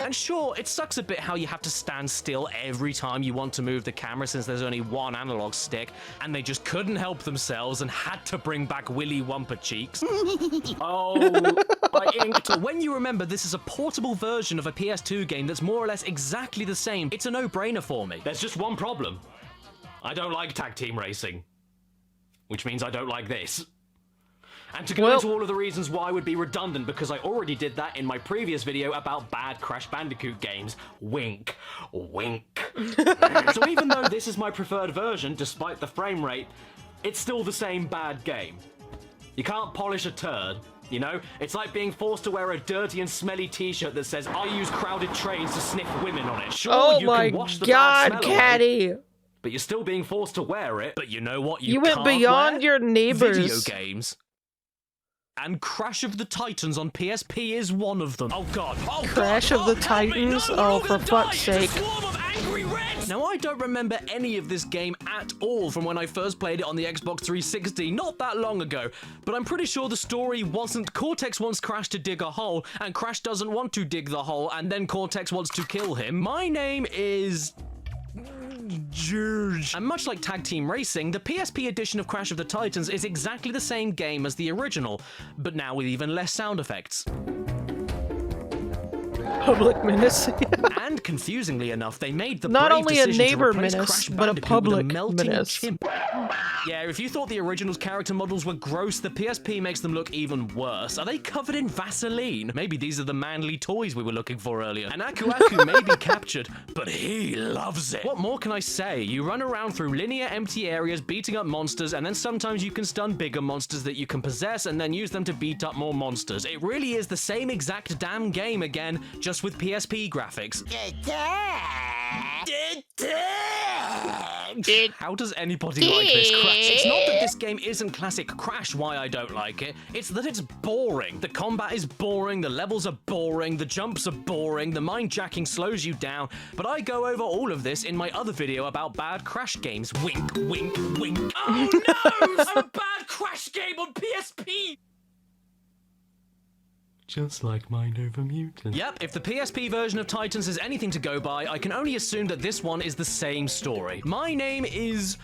And sure, it sucks a bit how you have to stand still every time you want to move the camera since there's only one analog stick, and they just couldn't help themselves and had to bring back Willy Wumper cheeks. Oh, I inked. So when you remember this is a portable version of a PS2 game that's more or less exactly the same, it's a no-brainer for me. There's just one problem. I don't like tag team racing, which means I don't like this. And to go into all of the reasons why would be redundant, because I already did that in my previous video about bad Crash Bandicoot games. Wink. Wink. So even though this is my preferred version, despite the frame rate, it's still the same bad game. You can't polish a turd, you know? It's like being forced to wear a dirty and smelly t-shirt that says, I use crowded trains to sniff women on it. Sure, you can wash the bad smell Caddy! away, but you're still being forced to wear it. But you know what you went can't beyond wear? your neighbors. Video games. And Crash of the Titans on PSP is one of them. Oh god. Oh Crash god. of the Titans? No, oh, for fuck's sake. Now, I don't remember any of this game at all from when I first played it on the Xbox 360 not that long ago, but I'm pretty sure the story wasn't Cortex wants Crash to dig a hole, and Crash doesn't want to dig the hole, and then Cortex wants to kill him. My name is... George. And much like Tag Team Racing, the PSP edition of Crash of the Titans is exactly the same game as the original, but now with even less sound effects. Public menace. And confusingly enough, they made the not brave only a decision neighbor to replace menace, Crash but a Bandicoot public with a melting menace. chimp. Yeah, if you thought the original's character models were gross, the PSP makes them look even worse. Are they covered in Vaseline? Maybe these are the manly toys we were looking for earlier. And Aku Aku may be captured, but he loves it. What more can I say? You run around through linear empty areas beating up monsters, and then sometimes you can stun bigger monsters that you can possess and then use them to beat up more monsters. It really is the same exact damn game again, just with PSP graphics. How does anybody like this Crash? It's not that this game isn't classic Crash why I don't like it, it's that it's boring. The combat is boring, the levels are boring, the jumps are boring, the mind-jacking slows you down, but I go over all of this in my other video about bad Crash games. Wink, wink, wink. Oh no! A bad Crash game on PSP! Just like Mind Over Mutant. Yep, if the PSP version of Titans is anything to go by, I can only assume that this one is the same story. My name is...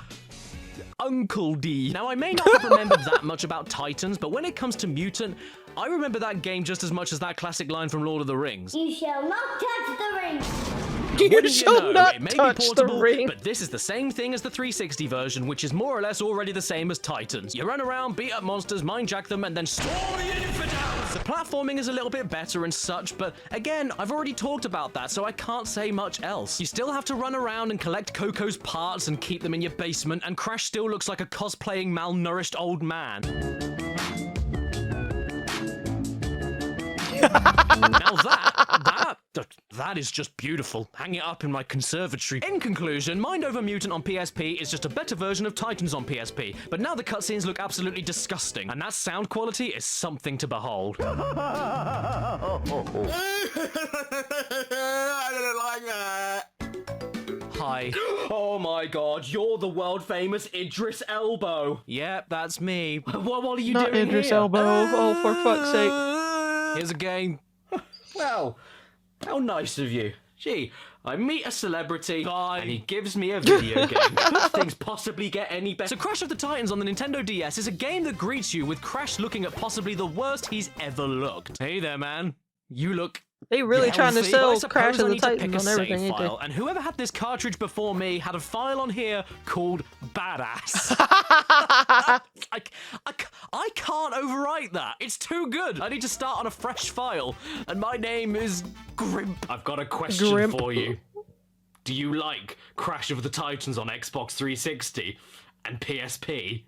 Uncle D. Now, I may not have remembered that much about Titans, but when it comes to Mutant, I remember that game just as much as that classic line from Lord of the Rings. You shall not touch the ring! You shall not it may touch be portable, the ring. but this is the same thing as the 360 version, which is more or less already the same as Titans. You run around, beat up monsters, mind-jack them, and then storm the infidels! The platforming is a little bit better and such, but again, I've already talked about that, so I can't say much else. You still have to run around and collect Coco's parts and keep them in your basement, and Crash still looks like a cosplaying malnourished old man. Now that is just beautiful. Hang it up in my conservatory. In conclusion, Mind Over Mutant on PSP is just a better version of Titans on PSP, but now the cutscenes look absolutely disgusting, and that sound quality is something to behold. I didn't like that. Hi. Oh my god, you're the world famous Idris Elbow. Yep, that's me. What are you Not doing Idris here? Elbow. Oh, for fuck's sake. Here's a game. Well, how nice of you. Gee, I meet a celebrity, and he gives me a video game. Could things possibly get any better? So Crash of the Titans on the Nintendo DS is a game that greets you with Crash looking at possibly the worst he's ever looked. Hey there, man. You look They really trying to healthy. But I sell suppose Crash I of the need to pick Titans a on everything, save ain't they? file, and whoever had this cartridge before me had a file on here called Badass. I can't overwrite that. It's too good. I need to start on a fresh file, and my name is Grimp. I've got a question Grimp. for you. Do you like Crash of the Titans on Xbox 360 and PSP?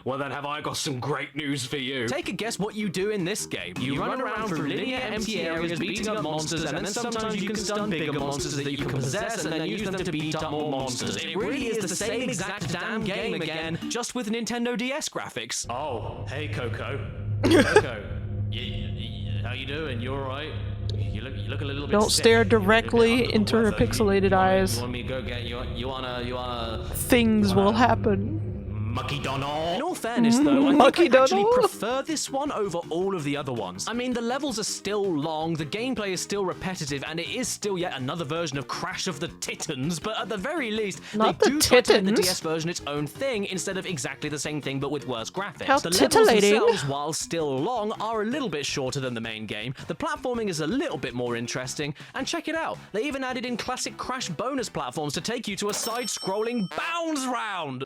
Well then, have I got some great news for you. Take a guess what you do in this game. You run around through linear empty areas beating up monsters, and then sometimes you can stun bigger monsters that you can possess and then use them to beat up more monsters. It really is the same exact damn game again, just with Nintendo DS graphics. Oh, hey Coco. Coco, how you doing? You alright? You look a little bit Don't sick. stare You look directly under the into her weather. pixelated You eyes. want me to go get you wanna Things will happen. Mucky Donald? In all fairness, though, I Mucky think I actually Donald. prefer this one over all of the other ones. I mean, the levels are still long, the gameplay is still repetitive, and it is still yet another version of Crash of the Titans, but at the very least, Not they the do try to make the Titans. DS version its own thing instead of exactly the same thing but with worse graphics. How the levels titillating. themselves, while still long, are a little bit shorter than the main game. The platforming is a little bit more interesting, and check it out, they even added in classic Crash bonus platforms to take you to a side-scrolling bounds round.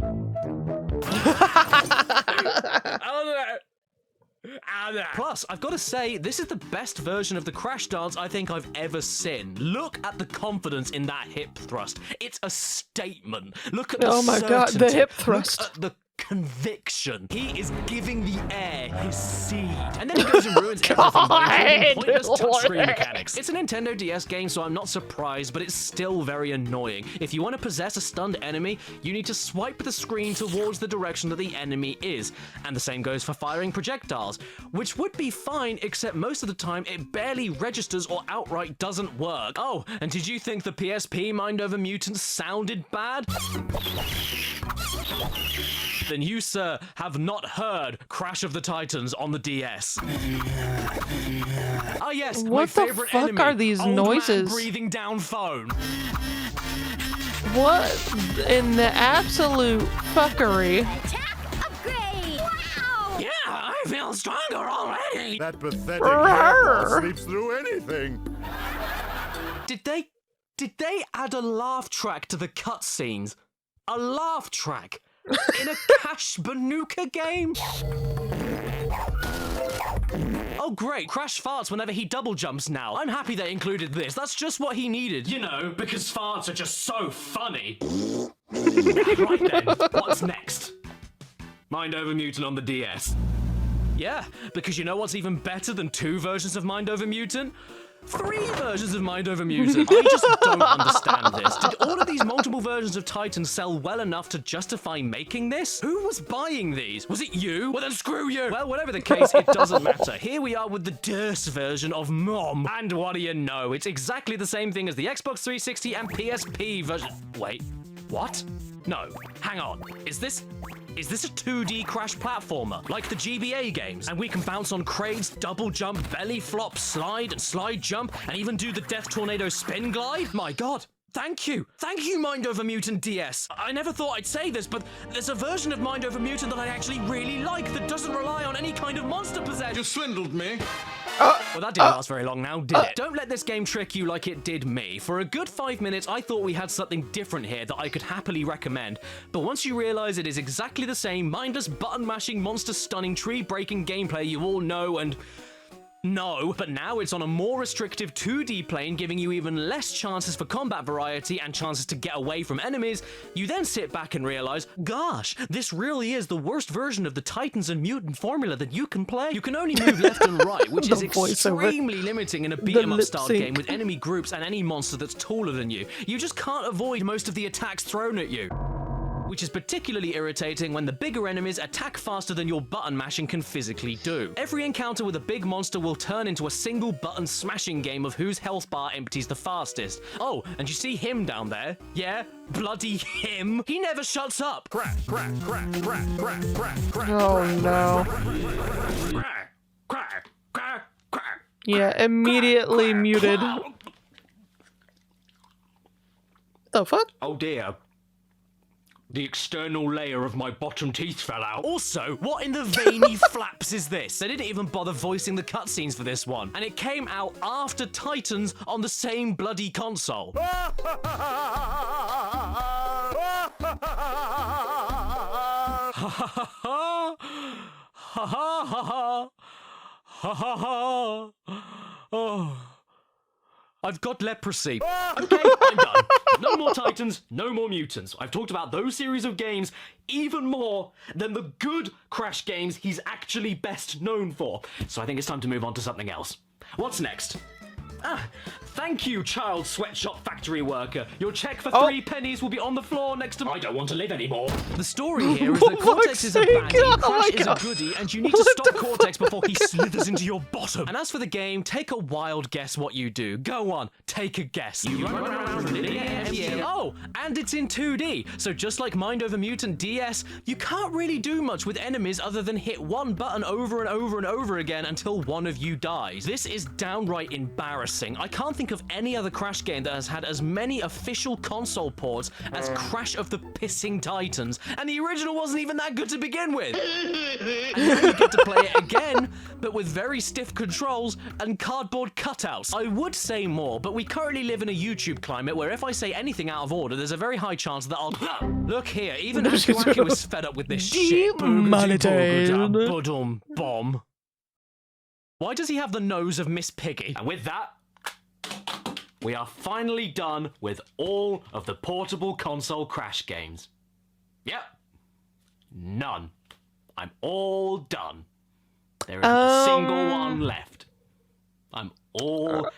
Plus, I've got to say, this is the best version of the Crash dance I think I've ever seen. Look at the confidence in that hip thrust. It's a statement. Look at the Oh my god, the certainty. hip Look thrust. at the conviction. He is giving the air his seed. And then he goes and ruins everything by including pointless touchscreen mechanics. It's a Nintendo DS game, so I'm not surprised, but it's still very annoying. If you want to possess a stunned enemy, you need to swipe the screen towards the direction that the enemy is. And the same goes for firing projectiles, which would be fine, except most of the time it barely registers or outright doesn't work. Oh, and did you think the PSP Mind Over Mutant sounded bad? Then you, sir, have not heard Crash of the Titans on the DS. Ah, yes, my What the favorite fuck enemy, are these old noises? Man breathing down phone. What in the absolute fuckery? Attack upgrade! Wow! Yeah, I feel stronger already. That pathetic Rawr. hairball sleeps through anything. Did they add a laugh track to the cutscenes? A laugh track in a Cash Banuka game? Oh great, Crash farts whenever he double jumps now. I'm happy they included this. That's just what he needed. You know, because farts are just so funny. Right then, what's next? Mind Over Mutant on the DS. Yeah, because you know what's even better than 2 versions of Mind Over Mutant? 3 versions of Mind Over Mutant. I just don't understand this. Did all of these multiple versions of Titan sell well enough to justify making this? Who was buying these? Was it you? Well then screw you! Well, whatever the case, it doesn't matter. Here we are with the DIRS version of Mom. And what do you know? It's exactly the same thing as the Xbox 360 and PSP version. Wait, what? No, hang on. Is this a 2D Crash platformer, like the GBA games? And we can bounce on crates, double jump, belly flop, slide, and slide jump, and even do the Death Tornado spin glide? My god. Thank you, Mind Over Mutant DS. I never thought I'd say this, but there's a version of Mind Over Mutant that I actually really like that doesn't rely on any kind of monster possession. You swindled me. Well, that didn't last very long now, did it? Don't let this game trick you like it did me. For a good 5 minutes, I thought we had something different here that I could happily recommend. But once you realize it is exactly the same mindless button-mashing, monster-stunning, tree-breaking gameplay you all know and No, but now it's on a more restrictive 2D plane, giving you even less chances for combat variety and chances to get away from enemies. You then sit back and realize, gosh, this really is the worst version of the Titans and Mutant formula that you can play. You can only move left and right, which is extremely limiting in a beat-em-up style game with enemy groups and any monster that's taller than you. You just can't avoid most of the attacks thrown at you, which is particularly irritating when the bigger enemies attack faster than your button mashing can physically do. Every encounter with a big monster will turn into a single button smashing game of whose health bar empties the fastest. Oh, and you see him down there? Yeah, bloody him. He never shuts up. Oh no. Yeah, immediately muted. The fuck? Oh dear. The external layer of my bottom teeth fell out. Also, what in the veiny flaps is this? They didn't even bother voicing the cutscenes for this one, and it came out after Titans on the same bloody console. Oh, I've got leprosy. Okay, I'm done. No more Titans, no more mutants. I've talked about those series of games even more than the good Crash games he's actually best known for. So I think it's time to move on to something else. What's next? Thank you, child sweatshop factory worker. Your check for 3 pennies will be on the floor next to... I don't want to live anymore. The story here is that Cortex is a baddie, Crash is a goodie, and you need to stop Cortex before he slithers into your bottom. And as for the game, take a wild guess what you do. Go on, take a guess. You run around in it. Oh, and it's in 2D. So just like Mind Over Mutant DS, you can't really do much with enemies other than hit one button over and over and over again until one of you dies. This is downright embarrassing. I can't think of any other Crash game that has had as many official console ports as Crash of the Pissing Titans, and the original wasn't even that good to begin with. And now you get to play it again, but with very stiff controls and cardboard cutouts. I would say more, but we currently live in a YouTube climate where if I say anything out of order, there's a very high chance that I'll... Look here, even Akuaki was fed up with this shit. Bomb. Why does he have the nose of Miss Piggy? And with that, we are finally done with all of the portable console Crash games. Yep. None. I'm all done. There isn't a single one left. I'm all finished.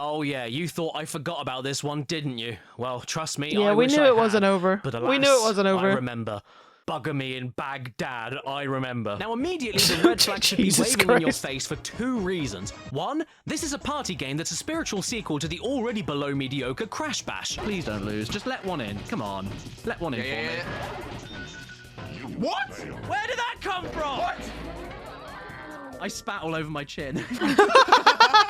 Oh yeah, you thought I forgot about this one, didn't you? Well, trust me, yeah, I we wish knew I it wasn't had, over. But alas, we knew it wasn't over. I remember. Bugger me in Baghdad, I remember. Now immediately the red flag should be waving in your face for 2 reasons. 1, this is a party game that's a spiritual sequel to the already below mediocre Crash Bash. Please don't lose, just let one in. Come on, let one in for me. What? Where did that come from? What? I spat all over my chin.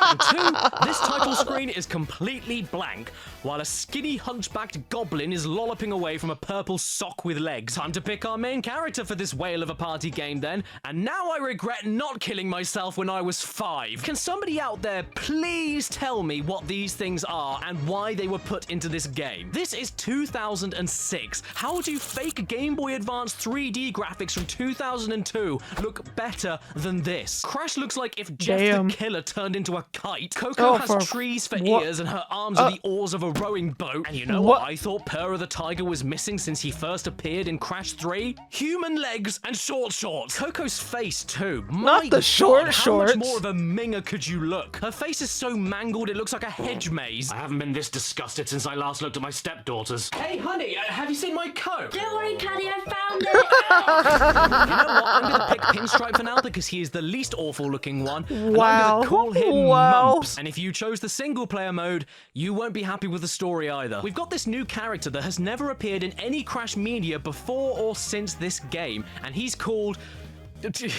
And 2, this title screen is completely blank, while a skinny hunchbacked goblin is lolloping away from a purple sock with legs. Time to pick our main character for this whale of a party game then, and now I regret not killing myself when I was 5. Can somebody out there please tell me what these things are and why they were put into this game? This is 2006. How do fake Game Boy Advance 3D graphics from 2002 look better than this? Crash looks like if Jeff the Killer turned into a kite. Coco has trees for ears and her arms are the oars of a rowing boat. And you know what I thought Purr the Tiger was missing since he first appeared in Crash 3? Human legs and short shorts. Coco's face too. Not the short shorts. How much more of a minger could you look? Her face is so mangled it looks like a hedge maze. I haven't been this disgusted since I last looked at my stepdaughters. Hey honey, have you seen my coat? Don't worry, Caddy, I found it. You know what? I'm gonna pick Pinstripe for now because he is the least awful looking one. And Wow. I'm gonna call him Wow. Mumps. And if you chose the single player mode, you won't be happy with the story either. We've got this new character that has never appeared in any Crash media before or since this game, and he's called...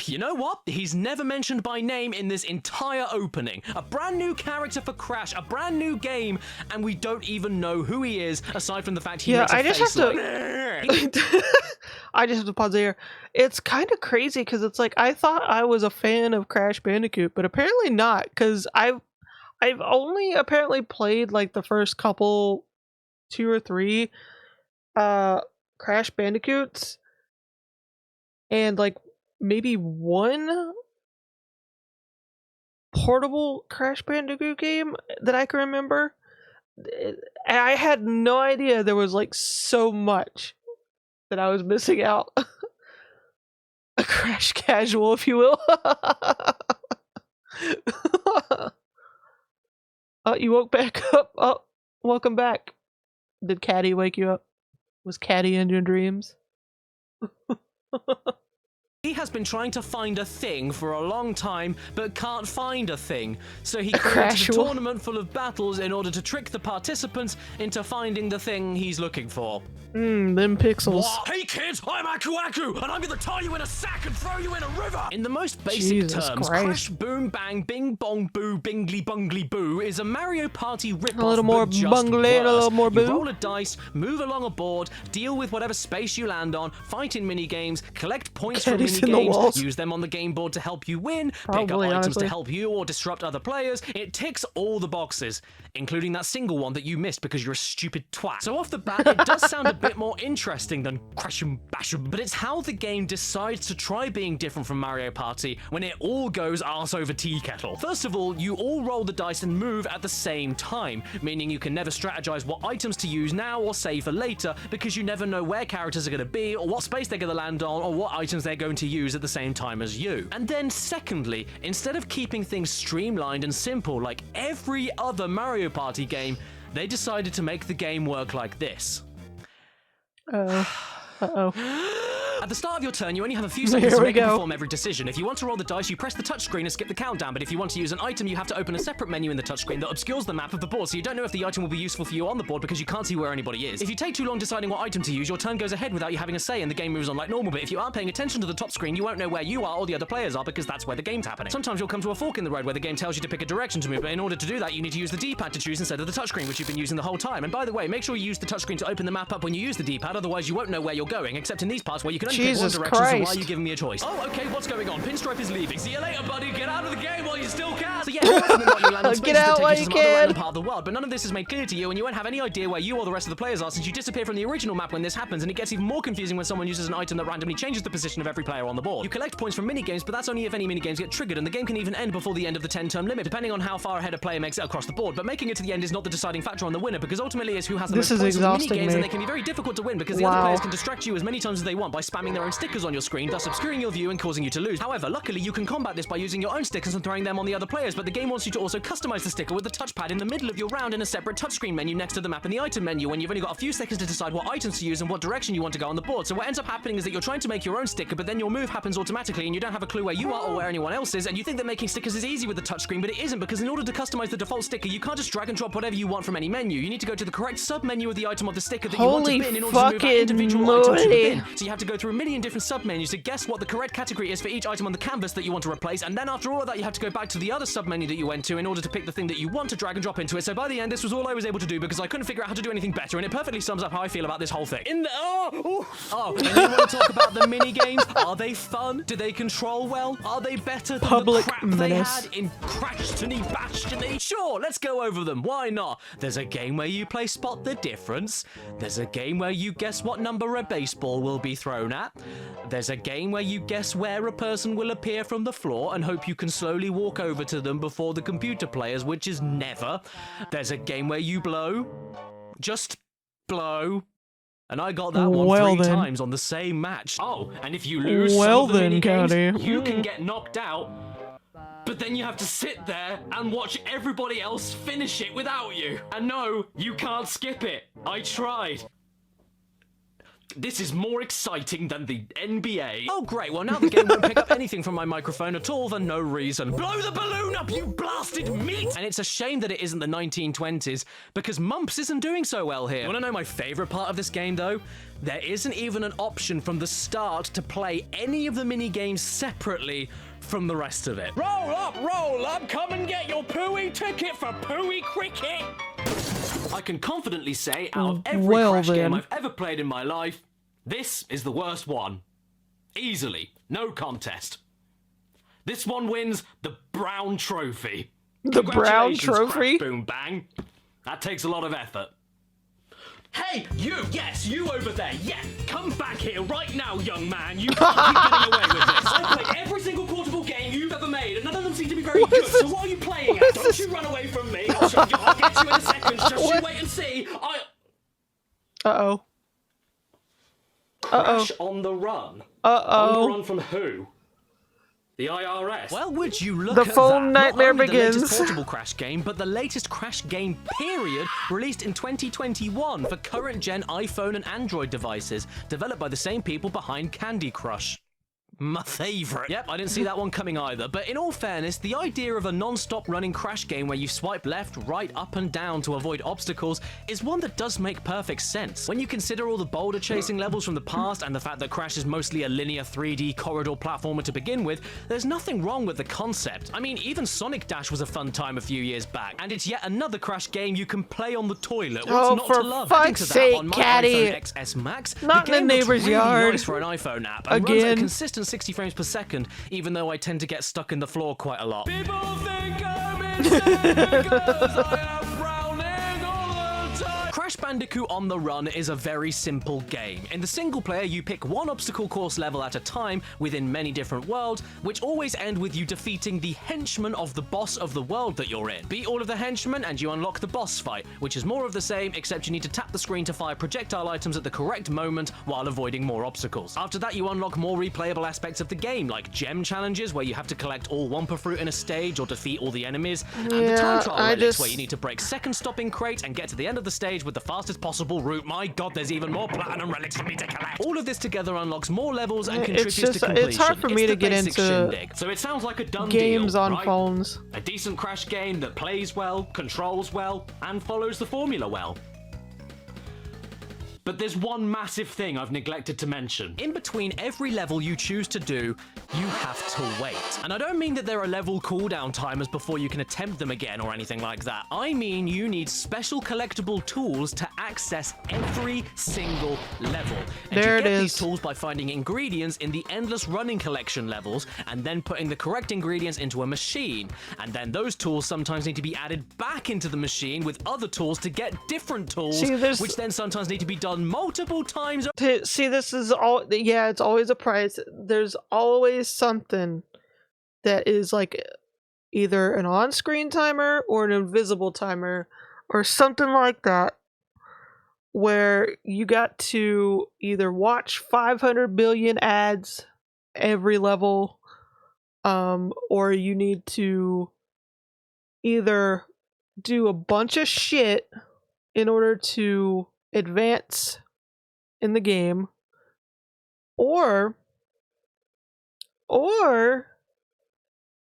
You know what? He's never mentioned by name in this entire opening. A brand new character for Crash, a brand new game, and we don't even know who he is, aside from the fact he makes a face I just have to pause here. It's kind of crazy because it's like I thought I was a fan of Crash Bandicoot, but apparently not, because I've only apparently played like the first couple 2 or 3 Crash Bandicoots, and like maybe 1 portable Crash Bandicoot game that I can remember. I had no idea there was like so much that I was missing out. A crash casual, if you will. Oh, you woke back up. Oh, welcome back. Did Caddy wake you up? Was Caddy in your dreams? He has been trying to find a thing for a long time, but can't find a thing. So he created a tournament full of battles in order to trick the participants into finding the thing he's looking for. Them pixels. What? Hey kids, I'm Aku Aku, and I'm gonna tie you in a sack and throw you in a river! In the most basic terms, Crash Boom Bang Bing Bong Boo Bingly Bungly Boo is a Mario Party ripoff. A little more bungly and a little more boo. You roll a dice, move along a board, deal with whatever space you land on, fight in mini games, collect points from mini games, use them on the game board to help you win, pick up items to help you or disrupt other players. It ticks all the boxes, including that single one that you missed because you're a stupid twat. So off the bat, it does sound a bit more interesting than Crash 'em Bash 'em, but it's how the game decides to try being different from Mario Party when it all goes arse over tea kettle. First of all, you all roll the dice and move at the same time, meaning you can never strategize what items to use now or save for later because you never know where characters are going to be or what space they're going to land on or what items they're going to use at the same time as you. And then secondly, instead of keeping things streamlined and simple like every other Mario Party game, they decided to make the game work like this. At the start of your turn, you only have a few seconds to make and perform every decision. If you want to roll the dice, you press the touchscreen and skip the countdown, but if you want to use an item, you have to open a separate menu in the touchscreen that obscures the map of the board, so you don't know if the item will be useful for you on the board because you can't see where anybody is. If you take too long deciding what item to use, your turn goes ahead without you having a say and the game moves on like normal, but if you aren't paying attention to the top screen, you won't know where you are or the other players are because that's where the game's happening. Sometimes you'll come to a fork in the road where the game tells you to pick a direction to move, but in order to do that, you need to use the D-pad to choose instead of the touchscreen, which you've been using the whole time. And by the way, make sure you use the touchscreen to open the map up when you use the D-pad, otherwise you won't know where you're going, except in these parts where you can only pick one direction. So why are you giving me a choice? Oh, okay, what's going on? Pinstripe is leaving. See you later, buddy. Get out of the game while you still can. So yeah, more often than not, you land on spaces that take you to some other random part of the world, but none of this is made clear to you, and you won't have any idea where you or the rest of the players are since you disappear from the original map when this happens, and it gets even more confusing when someone uses an item that randomly changes the position of every player on the board. You collect points from minigames, but that's only if any minigames get triggered, and the game can even end before the end of the 10-turn limit, depending on how far ahead a player makes it across the board. But making it to the end is not the deciding factor on the winner, because ultimately it's who has the most points from the minigames, and they can be very difficult to win because the other players can distract you as many times as they want by spamming their own stickers on your screen, thus obscuring your view and causing you to lose. However, luckily you can combat this by using your own stickers and throwing them on the other players, but the game wants you to also customize the sticker with the touchpad in the middle of your round in a separate touchscreen menu next to the map and the item menu, when you've only got a few seconds to decide what items to use and what direction you want to go on the board. So what ends up happening is that you're trying to make your own sticker, but then your move happens automatically and you don't have a clue where you are or where anyone else is, and you think that making stickers is easy with the touchscreen, but it isn't, because in order to customize the default sticker, you can't just drag and drop whatever you want from any menu. You need to go to the correct sub-menu of the item of the sticker that you want to bin in order to move that individual item to the bin. So you have to go through a million different sub-menus to guess what the correct category is for each item on the canvas that you want to replace, and then after all of that you have to go back to the other sub-menu that you went to in order to pick the thing that you want to drag and drop into it. So by the end, this was all I was able to do because I couldn't figure out how to do anything better, and it perfectly sums up how I feel about this whole thing. And you want to talk about the mini games? Are they fun? Do they control well? Are they better than the crap they had in Crash-tony Bash-tony? Sure, let's go over them. Why not? There's a game where you play Spot the Difference. There's a game where you guess what number a baseball will be thrown at. There's a game where you guess where a person will appear from the floor and hope you can slowly walk over to them before the computer players, which is never. There's a game where you blow. Just blow. And I got that one 3 times on the same match. Oh, and if you lose some of the minigames, you can get knocked out. But then you have to sit there and watch everybody else finish it without you. And no, you can't skip it. I tried. This is more exciting than the NBA. Oh, great. Well, now the game won't pick up anything from my microphone at all for no reason. Blow the balloon up, you blasted meat! And it's a shame that it isn't the 1920s, because Mumps isn't doing so well here. You want to know my favorite part of this game, though? There isn't even an option from the start to play any of the mini-games separately from the rest of it. Roll up, come and get your pooey ticket for pooey cricket! I can confidently say, out of every Crash game I've ever played in my life, this is the worst one. Easily. No contest. This one wins the Brown Trophy. The Brown Trophy? Crash Boom Bang. That takes a lot of effort. Hey, you! Yes, you over there! Yeah! Come back here right now, young man! You can't keep getting away with this! I've played every single portable game you've ever made, and none of them seem to be very good, so what are you playing at? Don't you run away from me! I'll show you, I'll get you in a second, just you wait and see! Uh-oh. Crash on the run? Uh-oh. On the run from who? The IRS. Well, would you look The at phone that? nightmare Not only the latest begins. portable Crash game, but the latest Crash game period, released in 2021 for current-gen iPhone and Android devices, developed by the same people behind Candy Crush. My favorite. Yep, I didn't see that one coming either. But in all fairness, the idea of a non-stop running Crash game where you swipe left, right, up and down to avoid obstacles is one that does make perfect sense. When you consider all the boulder chasing levels from the past and the fact that Crash is mostly a linear 3D corridor platformer to begin with, there's nothing wrong with the concept. I mean, even Sonic Dash was a fun time a few years back, and it's yet another Crash game you can play on the toilet. What's Oh, not for to love? fuck's Adding to that, sake, on my Caddy. iPhone XS Max, Not the in game the looks neighbor's really yard. nice for an iPhone app, and runs at a Again. consistent 60 frames per second, even though I tend to get stuck in the floor quite a lot. People think I'm insane because I am drowning all the time. Crash Bandicoot on the Run is a very simple game. In the single player, you pick one obstacle course level at a time within many different worlds, which always end with you defeating the henchman of the boss of the world that you're in. Beat all of the henchmen and you unlock the boss fight, which is more of the same, except you need to tap the screen to fire projectile items at the correct moment while avoiding more obstacles. After that, you unlock more replayable aspects of the game, like gem challenges, where you have to collect all Wumpa Fruit in a stage or defeat all the enemies, and the time trial relics, where you need to break second stopping crate and get to the end of the stage with the fastest possible route. My god, there's even more platinum relics for me to collect. All of this together unlocks more levels and contributes to completion. It's hard for me to get into shindig. So it sounds like a done games deal, on right? phones. A decent Crash game that plays well, controls well, and follows the formula well. But there's one massive thing I've neglected to mention. In between every level you choose to do, you have to wait. And I don't mean that there are level cooldown timers before you can attempt them again or anything like that. I mean you need special collectible tools to access every single level. And There you it get is. these tools by finding ingredients in the endless running collection levels and then putting the correct ingredients into a machine. And then those tools sometimes need to be added back into the machine with other tools to get different tools, See, there's- which then sometimes need to be done multiple times. See, this is all. Yeah, it's always a prize. There's always something that is like either an on-screen timer or an invisible timer or something like that, where you got to either watch 500 billion ads every level, or you need to either do a bunch of shit in order to advance in the game, or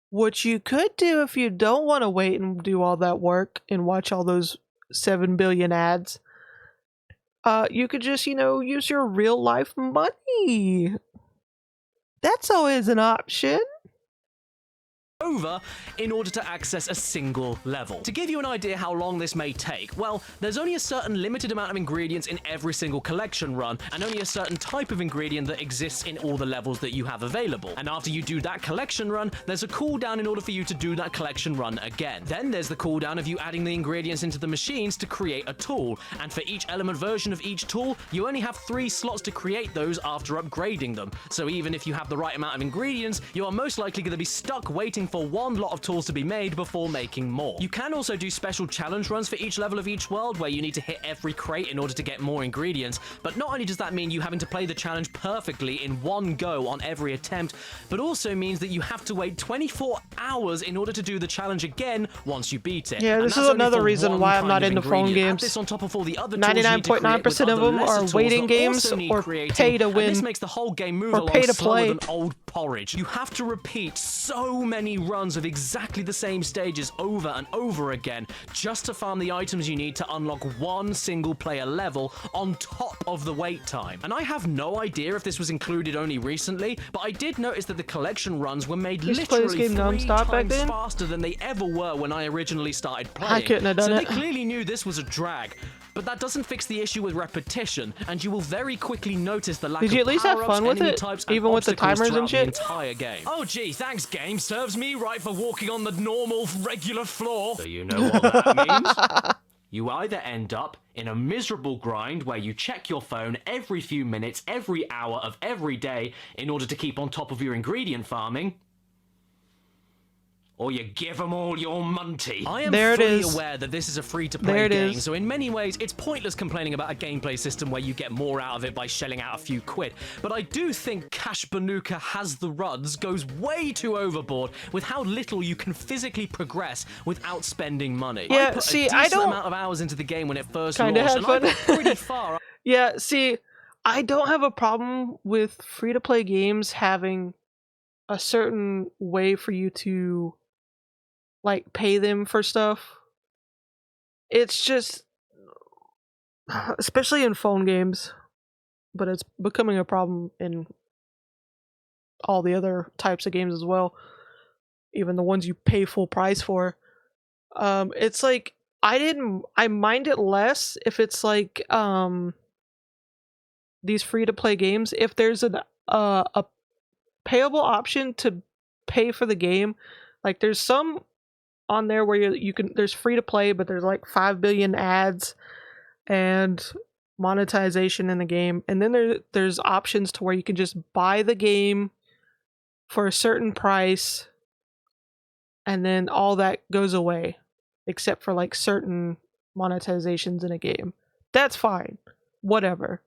what you could do if you don't want to wait and do all that work and watch all those 7 billion ads, you could just, use your real life money. That's always an option. Over in order to access a single level. To give you an idea how long this may take, well, there's only a certain limited amount of ingredients in every single collection run, and only a certain type of ingredient that exists in all the levels that you have available. And after you do that collection run, there's a cooldown in order for you to do that collection run again. Then there's the cooldown of you adding the ingredients into the machines to create a tool, and for each element version of each tool, you only have 3 slots to create those after upgrading them. So even if you have the right amount of ingredients, you are most likely going to be stuck waiting for one lot of tools to be made before making more. You can also do special challenge runs for each level of each world where you need to hit every crate in order to get more ingredients, but not only does that mean you having to play the challenge perfectly in one go on every attempt, but also means that you have to wait 24 hours in order to do the challenge again once you beat it. Yeah, And this that's is only another for reason one why I'm kind not of into phone ingredient. Add games. this on top of all the other tools you need to 99.9% create with of them other lesser are tools waiting that games also need or creating, pay to and win this makes the whole game move or along pay to slower play. than old porridge. You have to repeat so many runs of exactly the same stages over and over again just to farm the items you need to unlock one single player level on top of the wait time. And I have no idea if this was included only recently, but I did notice that the collection runs were made Used to play this literally game 3 nonstop back times then? faster than they ever were when I originally started playing. I couldn't have done so it. they clearly knew this was a drag. But that doesn't fix the issue with repetition, and you will very quickly notice the lack Did you of at least have power-ups, fun with enemy it? types, and Even with the obstacles timers and throughout shit? the entire game. Oh gee, thanks game. Serves me right for walking on the normal, regular floor. So you know what that means? You either end up in a miserable grind where you check your phone every few minutes, every hour of every day in order to keep on top of your ingredient farming, or you give them all your money. I am There it fully is. aware that this is a There free-to-play it game, is. so in many ways, it's pointless complaining about a gameplay system where you get more out of it by shelling out a few quid. But I do think Cash Banuka Has the Ruds goes way too overboard with how little you can physically progress without spending money. Yeah, I put see, a I decent don't- amount of hours into the game when it first Kinda launched, had and I fun. got pretty far. Yeah, see, I don't have a problem with free-to-play games having a certain way for you to, like, pay them for stuff. It's just, especially in phone games, but it's becoming a problem in all the other types of games as well, even the ones you pay full price for. It's like, I mind it less if it's like, these free-to-play games, if there's a payable option to pay for the game. Like, there's some on there where you can, there's free to play, but there's like 5 billion ads and monetization in the game. And then there's options to where you can just buy the game for a certain price, and then all that goes away except for like certain monetizations in a game. That's fine. Whatever.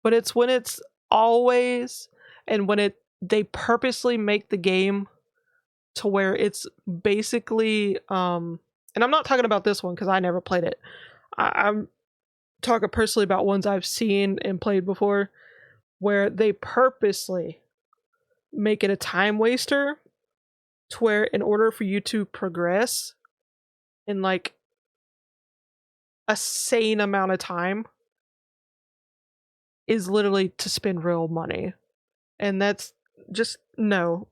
But it's when it's always, and when they purposely make the game to where it's basically, and I'm not talking about this one because I never played it. I'm talking personally about ones I've seen and played before, where they purposely make it a time waster to where in order for you to progress in like a sane amount of time is literally to spend real money. And that's just no.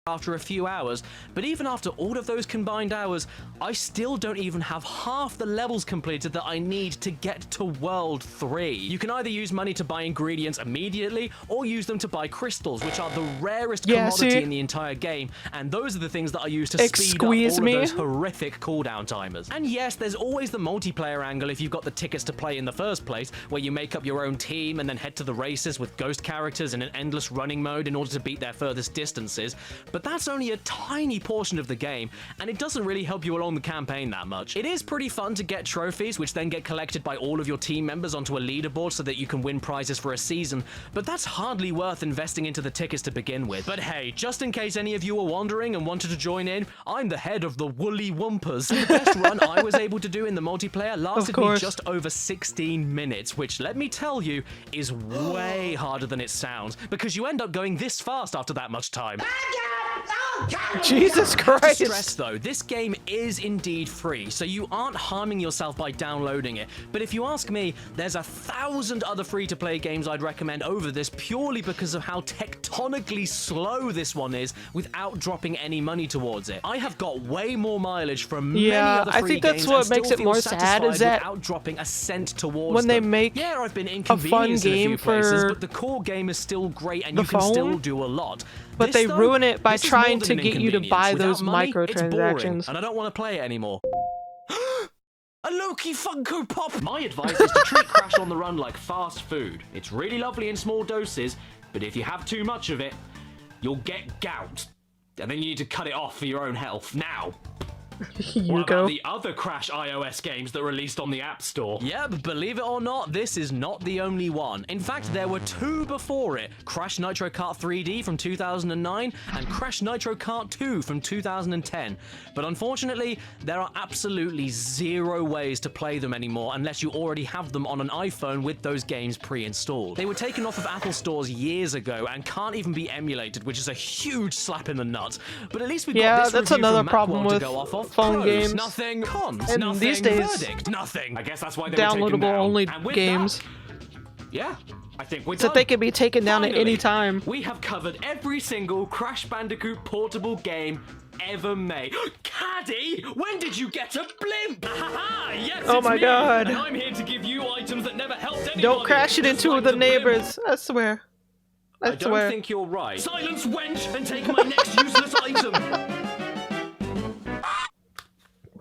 After a few hours, but even after all of those combined hours, I still don't even have half the levels completed that I need to get to World 3. You can either use money to buy ingredients immediately, or use them to buy crystals, which are the rarest commodity in the entire game, and those are the things that I use to speed up all of those horrific cooldown timers. And yes, there's always the multiplayer angle if you've got the tickets to play in the first place, where you make up your own team and then head to the races with ghost characters in an endless running mode in order to beat their furthest distances. But that's only a tiny portion of the game, and it doesn't really help you along the campaign that much. It is pretty fun to get trophies, which then get collected by all of your team members onto a leaderboard so that you can win prizes for a season, but that's hardly worth investing into the tickets to begin with. But hey, just in case any of you were wondering and wanted to join in, I'm the head of the Woolly Wumpers. The best run I was able to do in the multiplayer lasted me just over 16 minutes, which, let me tell you, is way harder than it sounds, because you end up going this fast after that much time. Jesus Christ. To stress though, this game is indeed free, so you aren't harming yourself by downloading it. But if you ask me, there's 1,000 other free-to-play games I'd recommend over this purely because of how tectonically slow this one is without dropping any money towards it. I have got way more mileage from many other free I think that's games what and makes still it more feel sad is satisfied that without dropping a cent towards when they them. make Yeah, I've been a fun inconvenienced in a game few places, for but the core game is still great and the you can still phone, do a lot. but This, they though, ruin it by this is more trying than to an get you to inconvenience. buy Without those money, it's boring, microtransactions. and I don't want to play it anymore. A Loki Funko Pop! My advice is to treat Crash on the Run like fast food. It's really lovely in small doses, but if you have too much of it, you'll get gout. And then you need to cut it off for your own health. Now! What about the other Crash iOS games that released on the App Store? Yep, believe it or not, this is not the only one. In fact, there were two before it. Crash Nitro Kart 3D from 2009 and Crash Nitro Kart 2 from 2010. But unfortunately, there are absolutely zero ways to play them anymore unless you already have them on an iPhone with those games pre-installed. They were taken off of Apple stores years ago and can't even be emulated, which is a huge slap in the nuts. But at least we got this that's review another from problem Macworld to with go off of. phone Pros, games. nothing. Cons, And nothing. these days, Verdict, nothing. I guess that's why they were taken downloadable down. only And with games. that, yeah, I think we're So done. they can be taken down at Finally, any time. We have covered every single Crash Bandicoot portable game ever made. Caddy, when did you get a blimp? Yes, Oh it's my me, God. And I'm here to give you items that never helped anybody. Don't crash it just into like the blimp. neighbors. I swear. I I don't swear. think you're right. Silence, wench, and take my next useless item.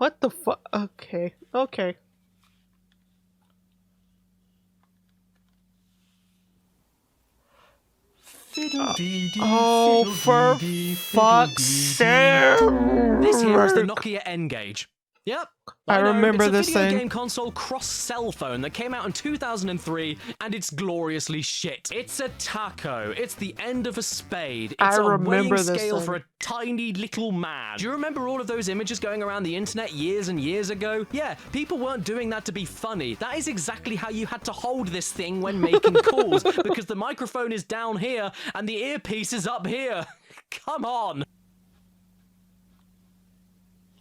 What the fuck? Okay. Okay. Oh, for fuck's sake! This here is the Nokia N-Gage. Yep. I know, remember this it's a video thing. game console cross cell phone that came out in 2003, and it's gloriously shit. It's a taco. It's the end of a spade. It's I a remember weighing this scale thing. for a tiny little man. Do you remember all of those images going around the internet years and years ago? Yeah, people weren't doing that to be funny. That is exactly how you had to hold this thing when making calls, because the microphone is down here and the earpiece is up here. Come on.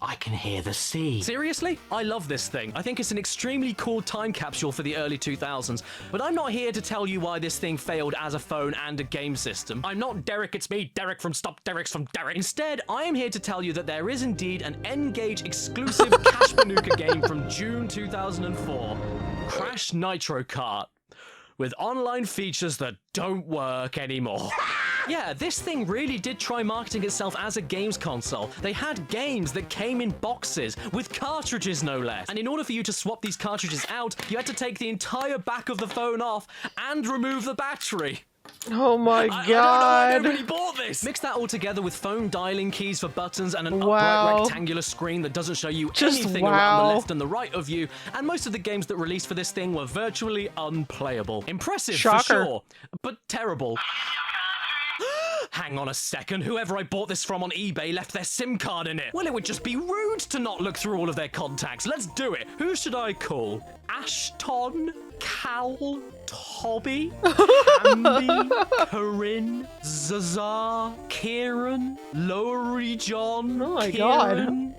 I can hear the sea. Seriously? I love this thing. I think it's an extremely cool time capsule for the early 2000s, but I'm not here to tell you why this thing failed as a phone and a game system. I'm not Derek, it's me, Derek from Stop Derek's from Derek. Instead, I am here to tell you that there is indeed an N-Gage exclusive Cash Banooka game from June 2004. Crash Nitro Kart. With online features that don't work anymore. Yeah, this thing really did try marketing itself as a games console. They had games that came in boxes, with cartridges no less. And in order for you to swap these cartridges out, you had to take the entire back of the phone off and remove the battery. Oh my I don't god! know why nobody bought this. Mix that all together with phone dialing keys for buttons and an upright rectangular screen that doesn't show you anything around the left and the right of you, and most of the games that released for this thing were virtually unplayable. Impressive for sure, but terrible. Hang on a second, whoever I bought this from on eBay left their SIM card in it. Well, it would just be rude to not look through all of their contacts. Let's do it. Who should I call? Ashton? Cal? Toby? Andy? Corinne? Zaza? Kieran? Lowry John? Oh my Kieran, god.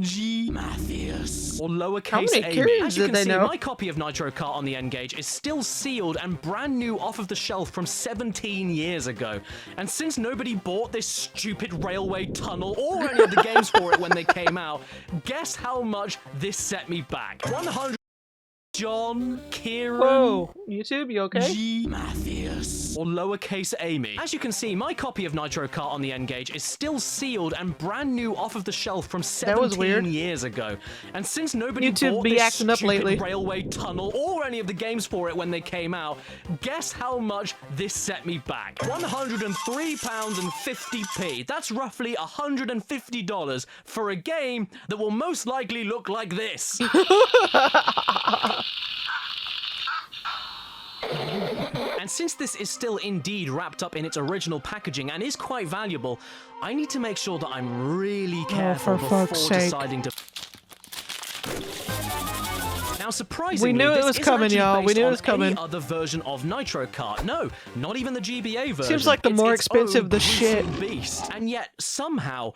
G. Matthias. Or lowercase How many Amy. Kierans As you did can they see, know? my copy of Nitro Kart on the N-Gage is still sealed and brand new off of the shelf from 17 years ago. And since nobody bought this stupid railway tunnel or any of the games for it when they came out, guess how much this set me back? 100 John, Kieran, Whoa, YouTube, you okay? G. Matthias, or lowercase Amy. As you can see, my copy of Nitro Kart on the N-Gage is still sealed and brand new off of the shelf from 17 years ago. And since nobody YouTube bought be this acting up stupid lately. railway tunnel or any of the games for it when they came out, guess how much this set me back? £103.50p. That's roughly $150 for a game that will most likely look like this. And since this is still indeed wrapped up in its original packaging and is quite valuable, I need to make sure that I'm really careful before deciding to... Now, surprisingly, we knew it was coming, y'all. We knew it was coming. Any other version of Nitro Kart? No, not even the GBA version. Seems like the more It's its expensive own the shit, gruesome beast, and yet somehow.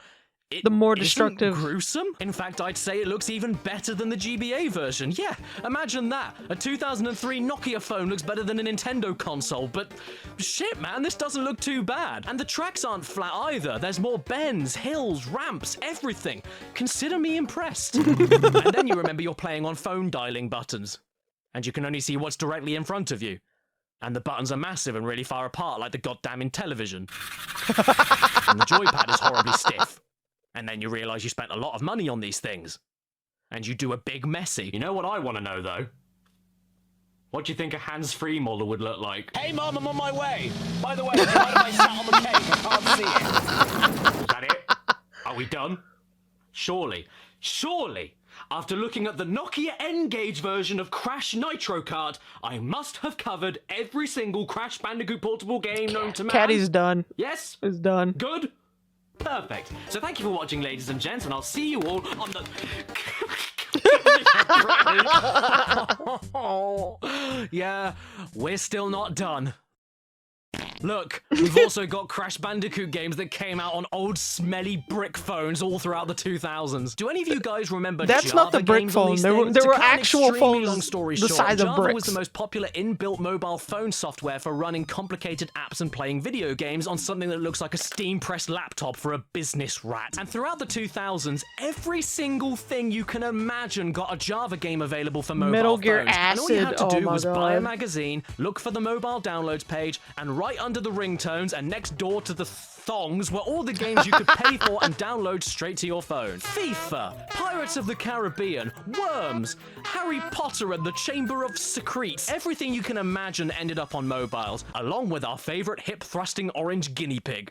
the more Isn't destructive. gruesome? In fact, I'd say it looks even better than the GBA version. Yeah, imagine that. A 2003 Nokia phone looks better than a Nintendo console, but shit, man, this doesn't look too bad. And the tracks aren't flat either. There's more bends, hills, ramps, everything. Consider me impressed. And then you remember you're playing on phone dialing buttons, and you can only see what's directly in front of you. And the buttons are massive and really far apart, like the goddamn Intellivision. And the joypad is horribly stiff. And then you realise you spent a lot of money on these things. And you do a big messy. You know what I want to know, though? What do you think a hands-free model would look like? Hey, Mom, I'm on my way. By the way, do you mind if I sat on the cake? I can't see it. Is that it? Are we done? Surely, after looking at the Nokia N-Gage version of Crash Nitro Kart, I must have covered every single Crash Bandicoot portable game known to man. Caddy's done. Yes? It's done. Good? Perfect. So thank you for watching, ladies and gents, and I'll see you all on the... Yeah, we're still not done. Look, we've also got Crash Bandicoot games that came out on old smelly brick phones all throughout the 2000s. Do any of you guys remember That's Java not the brick games on phone. these There things? were To cut an actual extremely phones long story the short, size of Java was bricks. the most popular inbuilt mobile phone software for running complicated apps and playing video games on something that looks like a steam-pressed laptop for a business rat. And throughout the 2000s, every single thing you can imagine got a Java game available for mobile Metal Gear phones. And all you had Acid, to oh do my was buy a God. magazine, look for the mobile downloads page, and right under under the ringtones and next door to the thongs were all the games you could pay for and download straight to your phone. FIFA, Pirates of the Caribbean, Worms, Harry Potter and the Chamber of Secrets. Everything you can imagine ended up on mobiles, along with our favorite hip-thrusting orange guinea pig.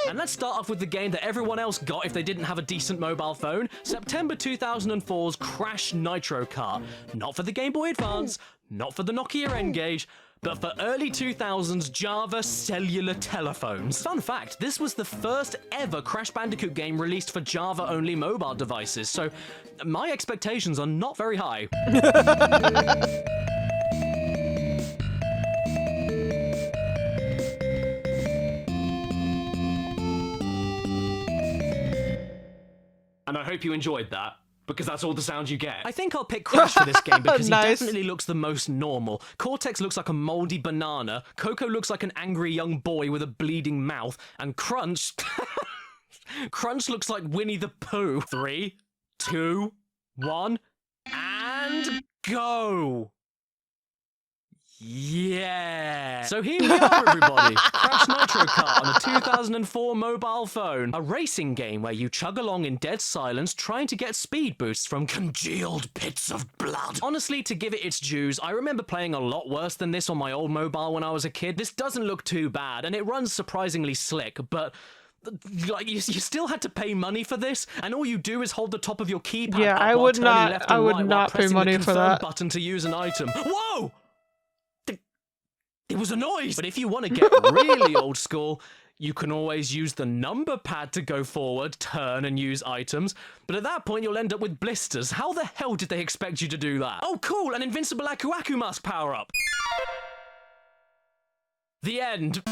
And let's start off with the game that everyone else got if they didn't have a decent mobile phone, September 2004's Crash Nitro Kart. Not for the Game Boy Advance, not for the Nokia N-Gage, but for early 2000s Java cellular telephones. Fun fact, this was the first ever Crash Bandicoot game released for Java-only mobile devices, so my expectations are not very high. And I hope you enjoyed that, because that's all the sound you get. I think I'll pick Crash for this game because Nice. he definitely looks the most normal. Cortex looks like a moldy banana, Coco looks like an angry young boy with a bleeding mouth, and Crunch... Crunch looks like Winnie the Pooh. 3, 2, 1, and go! Yeah! So here we are, everybody. Crash Nitro Kart on a 2004 mobile phone. A racing game where you chug along in dead silence trying to get speed boosts from congealed pits of blood. Honestly, to give it its dues, I remember playing a lot worse than this on my old mobile when I was a kid. This doesn't look too bad, and it runs surprisingly slick, but... like you still had to pay money for this, and all you do is hold the top of your keypad Yeah, up I while would turning not- left I and would right while not pay pressing money the for confirm that. button to use an item. Whoa! It was a noise! But if you want to get really old school, you can always use the number pad to go forward, turn, and use items. But at that point, you'll end up with blisters. How the hell did they expect you to do that? Oh, cool! An invincible Aku Aku Mask power-up! The end.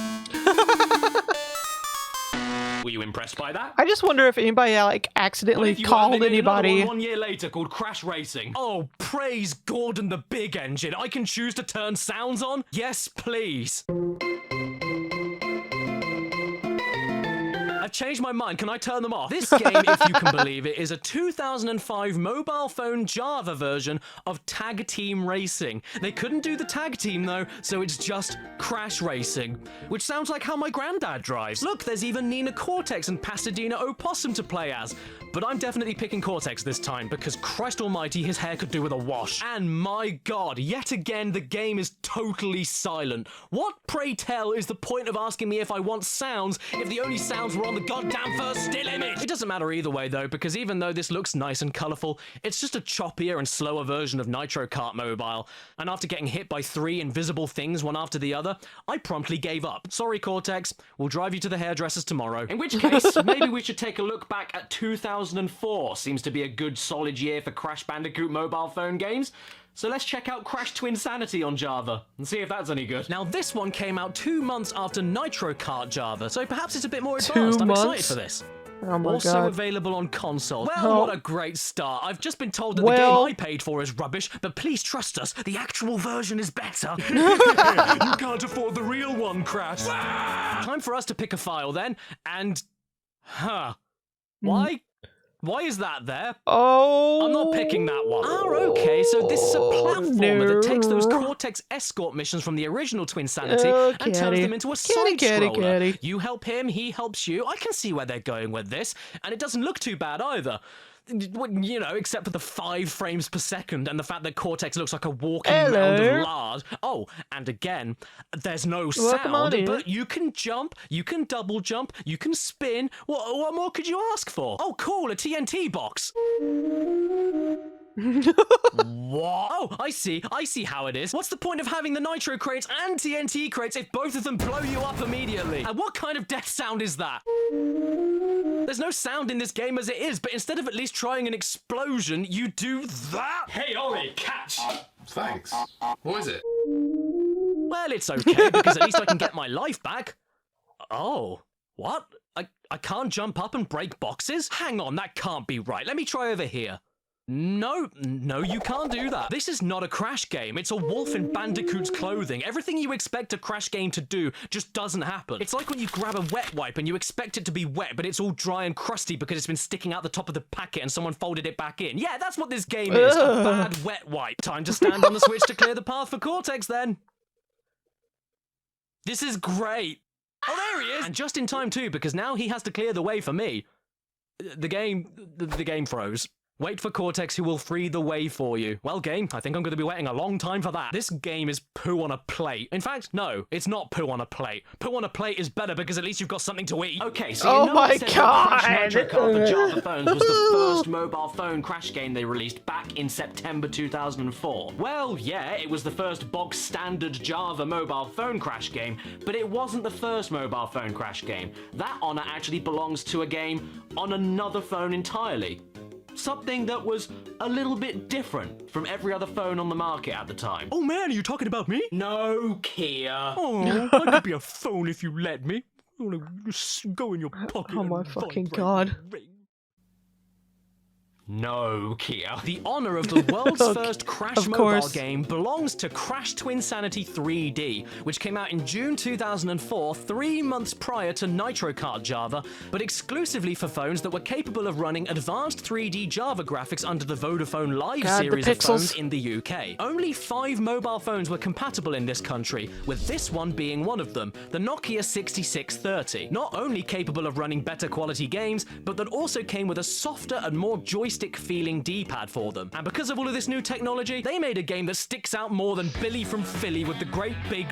Were you impressed by that? I just wonder if anybody like What accidentally if you called they made another anybody. one 1 year later called Crash Racing? Oh, praise Gordon the Big Engine. I can choose to turn sounds on? Yes, please. I've changed my mind. Can I turn them off? This game, if you can believe it, is a 2005 mobile phone Java version of Tag Team Racing. They couldn't do the tag team, though, so it's just Crash Racing, which sounds like how my granddad drives. Look, there's even Nina Cortex and Pasadena Opossum to play as. But I'm definitely picking Cortex this time, because Christ almighty, his hair could do with a wash. And my god, yet again, the game is totally silent. What, pray tell, is the point of asking me if I want sounds if the only sounds were on the goddamn first still image? It doesn't matter either way, though, because even though this looks nice and colourful, it's just a choppier and slower version of Nitro Kart Mobile. And after getting hit by 3 invisible things one after the other, I promptly gave up. Sorry, Cortex. We'll drive you to the hairdressers tomorrow. In which case, maybe we should take a look back at 2004. Seems to be a good solid year for Crash Bandicoot mobile phone games. So let's check out Crash Twinsanity on Java and see if that's any good. Now, this one came out 2 months after Nitro Kart Java, so perhaps it's a bit more advanced. I'm excited months? for this. Oh my Also god. available on console. Well, Oh. what a great start. I've just been told that Well- the game I paid for is rubbish, but please trust us, the actual version is better. You can't afford the real one, Crash. Time for us to pick a file then, and... Why is that there? Oh. I'm not picking that one. Okay, so this is a platformer that takes those Cortex escort missions from the original Twinsanity Oh, and turns Caddy. them into a Caddy, side-scroller. Caddy. You help him, he helps you. I can see where they're going with this, and it doesn't look too bad either. You know, except for the 5 frames per second and the fact that Cortex looks like a walking mound of Hello. lard. Oh, and again, there's no Welcome on sound, in. but you can jump, you can double jump, you can spin. What more could you ask for? Oh, cool, a TNT box. What? Oh, I see how it is. What's the point of having the Nitro crates and TNT crates if both of them blow you up immediately? And what kind of death sound is that? There's no sound in this game as it is, but instead of at least trying an explosion, you do that? Hey, Ollie, catch! Thanks. What is it? Well, it's okay, because at least I can get my life back. Oh, what? I can't jump up and break boxes? Hang on, that can't be right. Let me try over here. No, you can't do that. This is not a Crash game. It's a wolf in Bandicoot's clothing. Everything you expect a Crash game to do just doesn't happen. It's like when you grab a wet wipe and you expect it to be wet, but it's all dry and crusty because it's been sticking out the top of the packet and someone folded it back in. Yeah, that's what this game is. A bad wet wipe. Time to stand on the switch to clear the path for Cortex then. This is great. Oh, there he is. And just in time too, because now he has to clear the way for me. The game froze. Wait for Cortex, who will free the way for you. Well, game, I think I'm going to be waiting a long time for that. This game is poo on a plate. In fact, no, it's not poo on a plate. Poo on a plate is better because at least you've got something to eat. Okay, so you know I said that Crash Nitro Kart for Java phones was the first mobile phone Crash game they released back in September 2004. Well, yeah, it was the first bog standard Java mobile phone Crash game, but it wasn't the first mobile phone Crash game. That honor actually belongs to a game on another phone entirely. Something that was a little bit different from every other phone on the market at the time. Oh man, are you talking about me? Nokia. Oh, I could be a phone if you let me. I want to just go in your pocket. Oh my fucking god. Nokia. The honor of the world's first Crash mobile game belongs to Crash Twinsanity 3D, which came out in June 2004, 3 months prior to Nitro Kart Java, but exclusively for phones that were capable of running advanced 3D Java graphics under the Vodafone Live series of phones in the UK. Only 5 mobile phones were compatible in this country, with this one being one of them, the Nokia 6630. Not only capable of running better quality games, but that also came with a softer and more joystick feeling D-pad for them. And because of all of this new technology, they made a game that sticks out more than Billy from Philly with the great big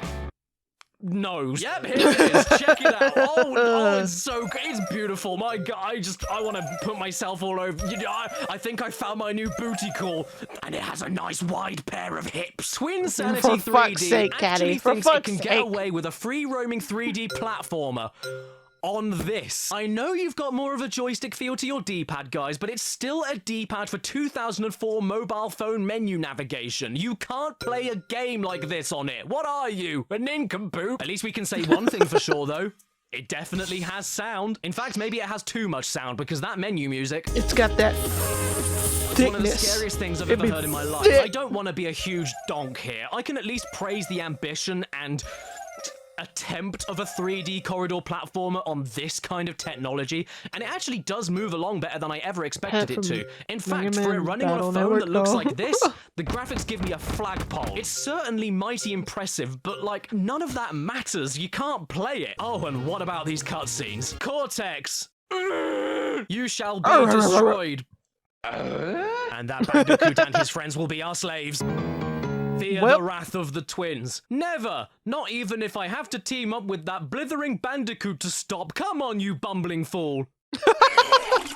nose. Yep, here it is. Check it out. Oh, it's so good. It's beautiful. My God, I want to put myself all over. You know, I think I found my new booty call, and it has a nice wide pair of hips. Twinsanity 3D fuck's sake, actually Caddy, for thinks it fuck's can get sake. away with a free-roaming 3D platformer. On this. I know you've got more of a joystick feel to your D-pad, guys, but it's still a D-pad for 2004 mobile phone menu navigation. You can't play a game like this on it. What are you, a nincompoop? At least we can say one thing for sure, though. It definitely has sound. In fact, maybe it has too much sound, because that menu music... It's got that It's thickness. one of the scariest things I've ever heard in my life. I don't want to be a huge donk here. I can at least praise the ambition and attempt of a 3D corridor platformer on this kind of technology, and it actually does move along better than I ever expected it to. In fact, for it running on a phone that looks like this, the graphics give me a flagpole. It's certainly mighty impressive, but like, none of that matters. You can't play it. Oh, and what about these cutscenes? Cortex! You shall be destroyed. And that Bandicoot and his friends will be our slaves. Fear the wrath of the twins. Never! Not even if I have to team up with that blithering Bandicoot to stop. Come on, you bumbling fool!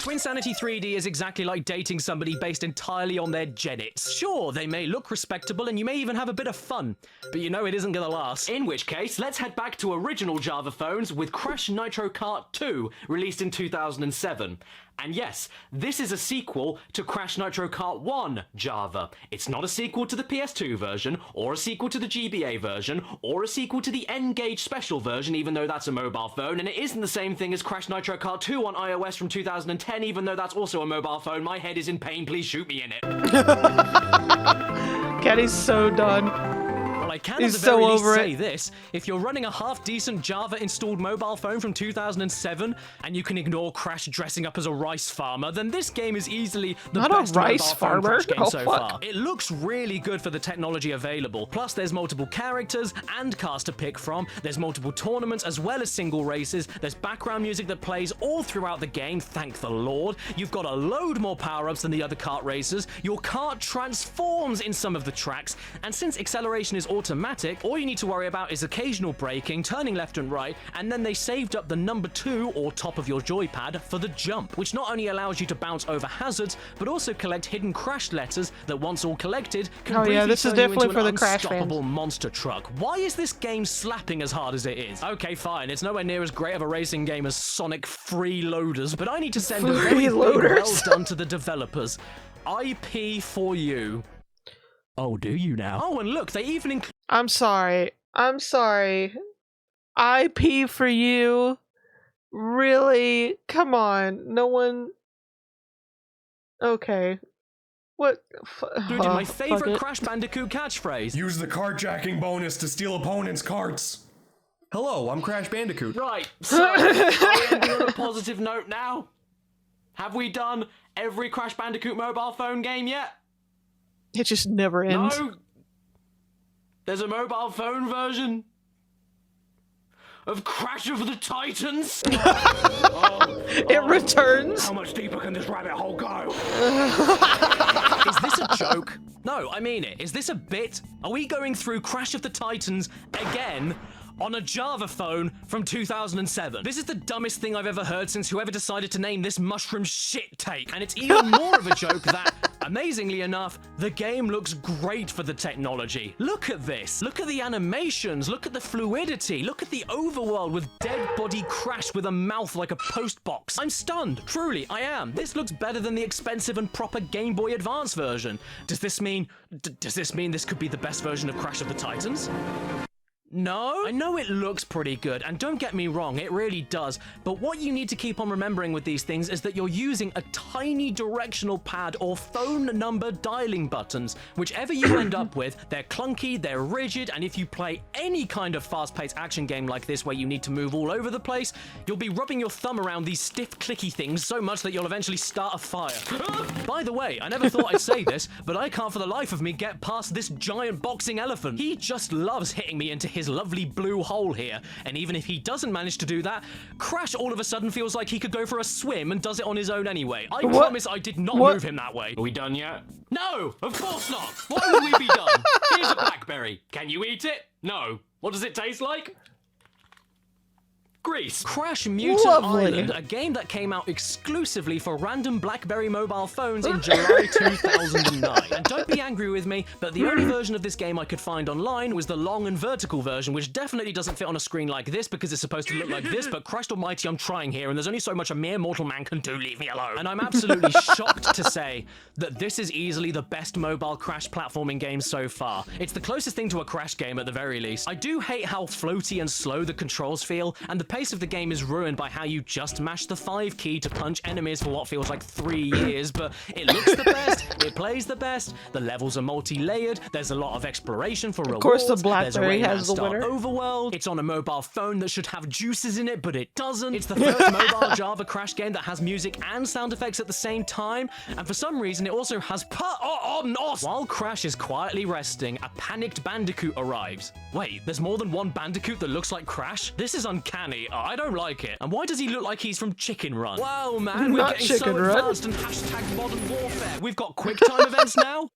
Twinsanity 3D is exactly like dating somebody based entirely on their genits. Sure, they may look respectable and you may even have a bit of fun, but you know it isn't gonna last. In which case, let's head back to original Java phones with Crash Nitro Kart 2, released in 2007. And yes, this is a sequel to Crash Nitro Kart 1 Java. It's not a sequel to the PS2 version, or a sequel to the GBA version, or a sequel to the N-Gage Special version, even though that's a mobile phone, and it isn't the same thing as Crash Nitro Kart 2 on iOS from 2010, even though that's also a mobile phone. My head is in pain, please shoot me in it. Caddy's so done. Well, I can at the very least say this. If you're running a half-decent Java-installed mobile phone from 2007, and you can ignore Crash dressing up as a rice farmer, then this game is easily the best mobile phone Crash game so far. It looks really good for the technology available. Plus, there's multiple characters and cast to pick from. There's multiple tournaments as well as single races. There's background music that plays all throughout the game, thank the Lord. You've got a load more power-ups than the other kart racers. Your kart transforms in some of the tracks, and since acceleration is automatic, all you need to worry about is occasional braking, turning left and right, and then they saved up the number 2 or top of your joypad for the jump, which not only allows you to bounce over hazards, but also collect hidden crash letters that once all collected can briefly this is turn you definitely into for an the Crash unstoppable fans. monster truck. Why is this game slapping as hard as it is? Okay, fine, it's nowhere near as great of a racing game as Sonic Freeloaders, but I need to send a very big well done to the developers. IP for you. Oh, do you now? Oh, and look, they even include... I'm sorry. IP for you? Really? Come on. No one... Okay. What? Included my favorite Crash Bandicoot catchphrase. Use the carjacking bonus to steal opponents' carts. Hello, I'm Crash Bandicoot. Right, so are we ending on a positive note now? Have we done every Crash Bandicoot mobile phone game yet? It just never ends. No. There's a mobile phone version. of Crash of the Titans? It returns. How much deeper can this rabbit hole go? Is this a joke? No, I mean it. Is this a bit? Are we going through Crash of the Titans again on a Java phone from 2007? This is the dumbest thing I've ever heard since whoever decided to name this mushroom shit take. And it's even more of a joke that, amazingly enough, the game looks great for the technology. Look at this. Look at the animations. Look at the fluidity. Look at the overworld with dead body Crash with a mouth like a post box. I'm stunned. Truly, I am. This looks better than the expensive and proper Game Boy Advance version. Does this mean this could be the best version of Crash of the Titans? No? I know it looks pretty good, and don't get me wrong, it really does, but what you need to keep on remembering with these things is that you're using a tiny directional pad or phone number dialing buttons. Whichever you end up with, they're clunky, they're rigid, and if you play any kind of fast-paced action game like this where you need to move all over the place, you'll be rubbing your thumb around these stiff clicky things so much that you'll eventually start a fire. By the way, I never thought I'd say this, but I can't for the life of me get past this giant boxing elephant. He just loves hitting me into his lovely blue hole here, and even if he doesn't manage to do that, Crash all of a sudden feels like he could go for a swim and does it on his own anyway. I promise I did not move him that way. Are we done yet? No, of course not. Why would we be done? Here's a blackberry. Can you eat it? No. What does it taste like? Grease. Crash Mutant Lovely. Island, a game that came out exclusively for random BlackBerry mobile phones in July 2009. And don't be angry with me, but the only version of this game I could find online was the long and vertical version, which definitely doesn't fit on a screen like this because it's supposed to look like this, but Christ almighty, I'm trying here, and there's only so much a mere mortal man can do. Leave me alone. And I'm absolutely shocked to say that this is easily the best mobile Crash platforming game so far. It's the closest thing to a Crash game at the very least. I do hate how floaty and slow the controls feel, and the pace of the game is ruined by how you just mash the 5 key to punch enemies for what feels like 3 years, but it looks the best, it plays the best, the levels are multi-layered, there's a lot of exploration for rewards. Of course, the There's a BlackBerry Rayman has the style winner. overworld. It's on a mobile phone that should have juices in it, but it doesn't. It's the first mobile Java Crash game that has music and sound effects at the same time, and for some reason it also has While Crash is quietly resting, a panicked Bandicoot arrives. Wait, there's more than one Bandicoot that looks like Crash? This is uncanny. I don't like it. And why does he look like he's from Chicken Run? Wow, man, we're Not getting Chicken so Run. advanced and hashtag modern warfare. We've got QuickTime events now?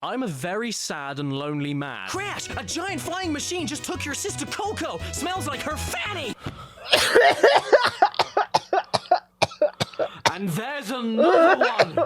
I'm a very sad and lonely man. Crash! A giant flying machine just took your sister Coco! Smells like her fanny! And there's another one.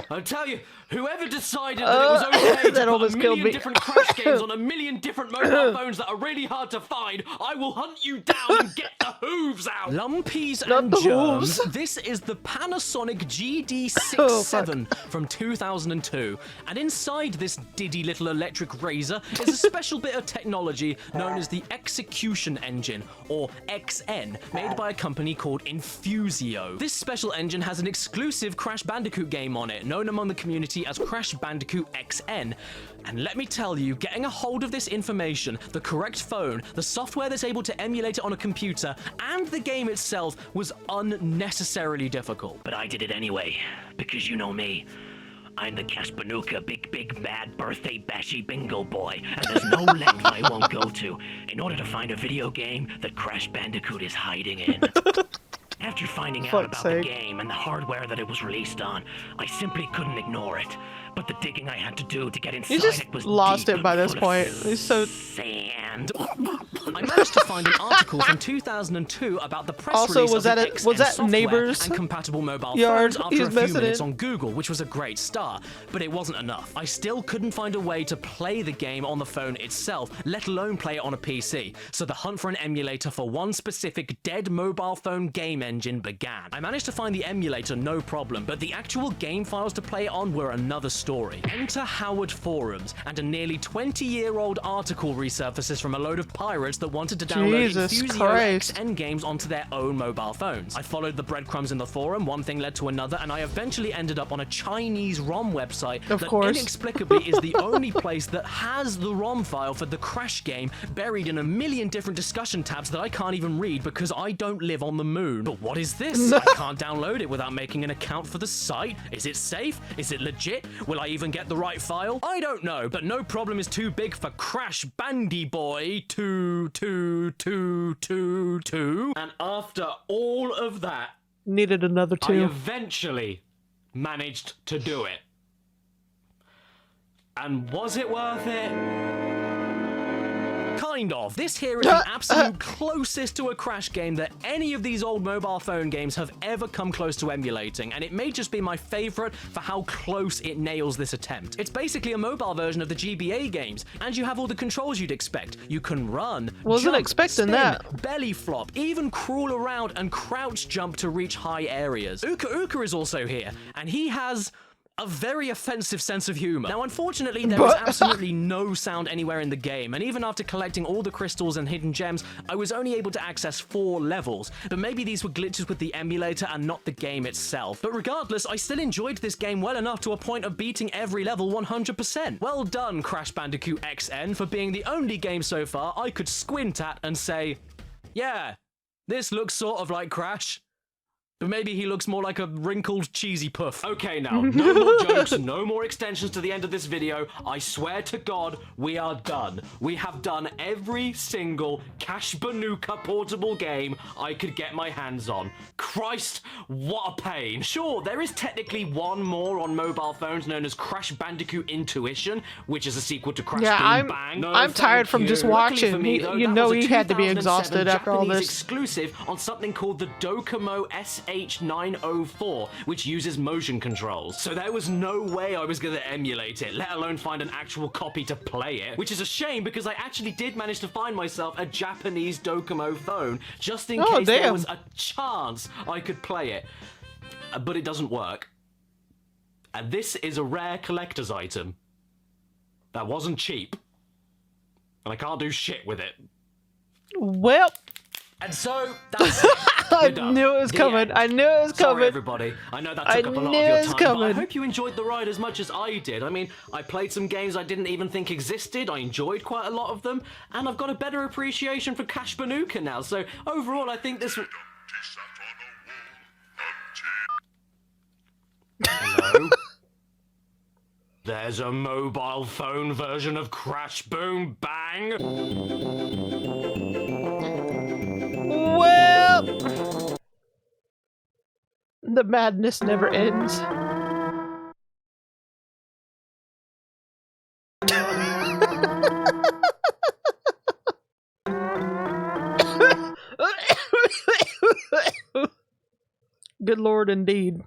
I tell you, whoever decided that it was okay to that put almost a killed million me. different Crash games on a million different mobile phones that are really hard to find, I will hunt you down and get the hooves out. Lumpies Not and the germs. hooves. This is the Panasonic Oh, GD67 from 2002. And inside this diddy little electric razor is a special bit of technology known as the Execution Engine, or XN, made by a company called Infusio. This special engine has an exclusive Crash Bandicoot game on it, known among the community as Crash Bandicoot XN. And let me tell you, getting a hold of this information, the correct phone, the software that's able to emulate it on a computer, and the game itself was unnecessarily difficult. But I did it anyway, because you know me. I'm the Caspanuka big mad birthday bashy bingo boy, and there's no length I won't go to in order to find a video game that Crash Bandicoot is hiding in. After finding out about the game and the hardware that it was released on, I simply couldn't ignore it. But the digging I had to do to get inside He's just it was lost deep it by this full of point. He's so... sand. I managed to find an article from 2002 about the press Also, release was of that the it- XN was that software Neighbors and compatible mobile yard? phones He after was a few messing minutes in. on Google, which was a great start. But it wasn't enough. I still couldn't find a way to play the game on the phone itself, let alone play it on a PC. So the hunt for an emulator for one specific dead mobile phone game engine began. I managed to find the emulator, no problem, but the actual game files to play it on were another story. Enter Howard Forums, and a nearly 20-year-old article resurfaces from a load of pirates that wanted to download Jesus Infusio Christ. XN games onto their own mobile phones. I followed the breadcrumbs in the forum, one thing led to another, and I eventually ended up on a Chinese ROM website Of that course. inexplicably is the only place that has the ROM file for the Crash game buried in a million different discussion tabs that I can't even read because I don't live on the moon. But What is this? I can't download it without making an account for the site. Is it safe? Is it legit? Will I even get the right file? I don't know, but no problem is too big for Crash Bandy Boy 2. And after all of that, Needed another I 2. eventually managed to do it. And was it worth it? Kind of. This here is the absolute closest to a Crash game that any of these old mobile phone games have ever come close to emulating, and it may just be my favorite for how close it nails this attempt. It's basically a mobile version of the GBA games, and you have all the controls you'd expect. You can run, Wasn't jump, expecting spin, that. belly flop, even crawl around and crouch jump to reach high areas. Uka Uka is also here, and he has a very offensive sense of humor. Now, unfortunately, there is absolutely no sound anywhere in the game, and even after collecting all the crystals and hidden gems, I was only able to access 4 levels, but maybe these were glitches with the emulator and not the game itself. But regardless, I still enjoyed this game well enough to a point of beating every level 100%. Well done, Crash Bandicoot XN, for being the only game so far I could squint at and say, yeah, this looks sort of like Crash. But maybe he looks more like a wrinkled, cheesy puff. Okay, now, no more jokes, no more extensions to the end of this video. I swear to God, we are done. We have done every single Cash Banuka portable game I could get my hands on. Christ, what a pain. Sure, there is technically one more on mobile phones known as Crash Bandicoot Intuition, which is a sequel to Crash Boom Bang. No, I'm tired thank from you. just Luckily for watching. me, though, You that know was a he had to be 2007 exhausted after all Japanese this. exclusive on something called the Docomo SH904, which uses motion controls. So there was no way I was going to emulate it, let alone find an actual copy to play it, which is a shame because I actually did manage to find myself a Japanese Docomo phone just in case there was a chance I could play it. But it doesn't work. And this is a rare collector's item that wasn't cheap. And I can't do shit with it. Well, and so that's it. I knew it was coming. I knew it was coming. Sorry, everybody. I know that took up a lot of your time, but I coming. hope you enjoyed the ride as much as I did. I mean, I played some games I didn't even think existed. I enjoyed quite a lot of them, and I've got a better appreciation for Cash Banuka now. So overall, I think this. Hello? There's a mobile phone version of Crash Boom Bang. Well, the madness never ends. Good Lord, indeed.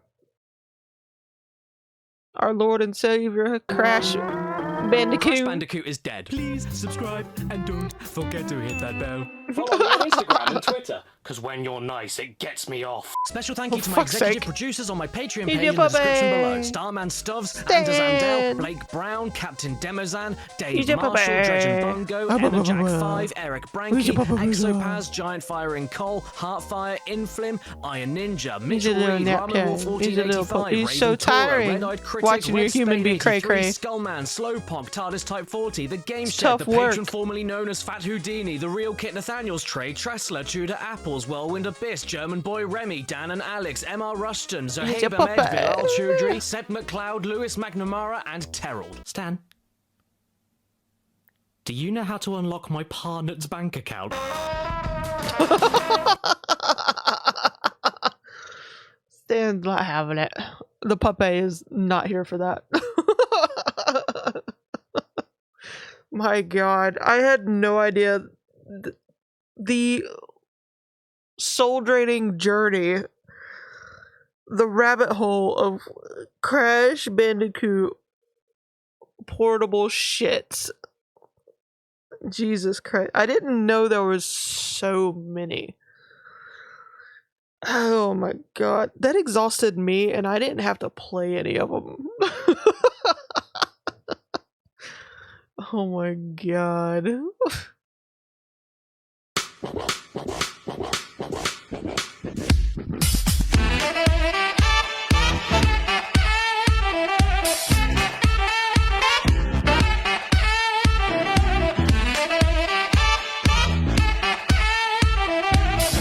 Our Lord and Savior, Crash Bandicoot. Crash Bandicoot is dead. Please subscribe and don't forget to hit that bell. Follow me on Instagram and Twitter, because when you're nice, it gets me off. Special thank you to my fuck's executive sake. producers on my Patreon He's page your in the description puppy. below. Starman Stubbs, Anders Andel, Blake Brown, Captain Demozan, Dave He's your Marshall, puppy. Dredge and Bongo, Emma Jack 5, Eric Branke, Exopaz, Giant Fire in Cole, Heartfire, Inflim, Iron Ninja, Mitchell little Reed, napkin. Ramen He's a little 1485, puppy. He's Raven so Toro, tiring Red-Eyed Critic, watching your Red human Spain be 83, cray-cray. Skullman, Slowpoke, TARDIS Type 40, The Game It's Shed, tough The Patron work. formerly known as Fat Houdini, The Real Kit Nathaniel's Trey, Tressler, Tudor Apples, Whirlwind Abyss, German Boy Remy, Dan and Alex, MR Rushton, He's a Zohaib Ahmed, puppet. Bilal Choudhury, Seb McLeod, Lewis McNamara, and Terrell. Stan, do you know how to unlock my partner's bank account? Stan's not having it. The puppy is not here for that. My God, I had no idea the soul draining journey, the rabbit hole of Crash Bandicoot portable shits. Jesus Christ, I didn't know there was so many. Oh my God, that exhausted me, and I didn't have to play any of them. Oh my God.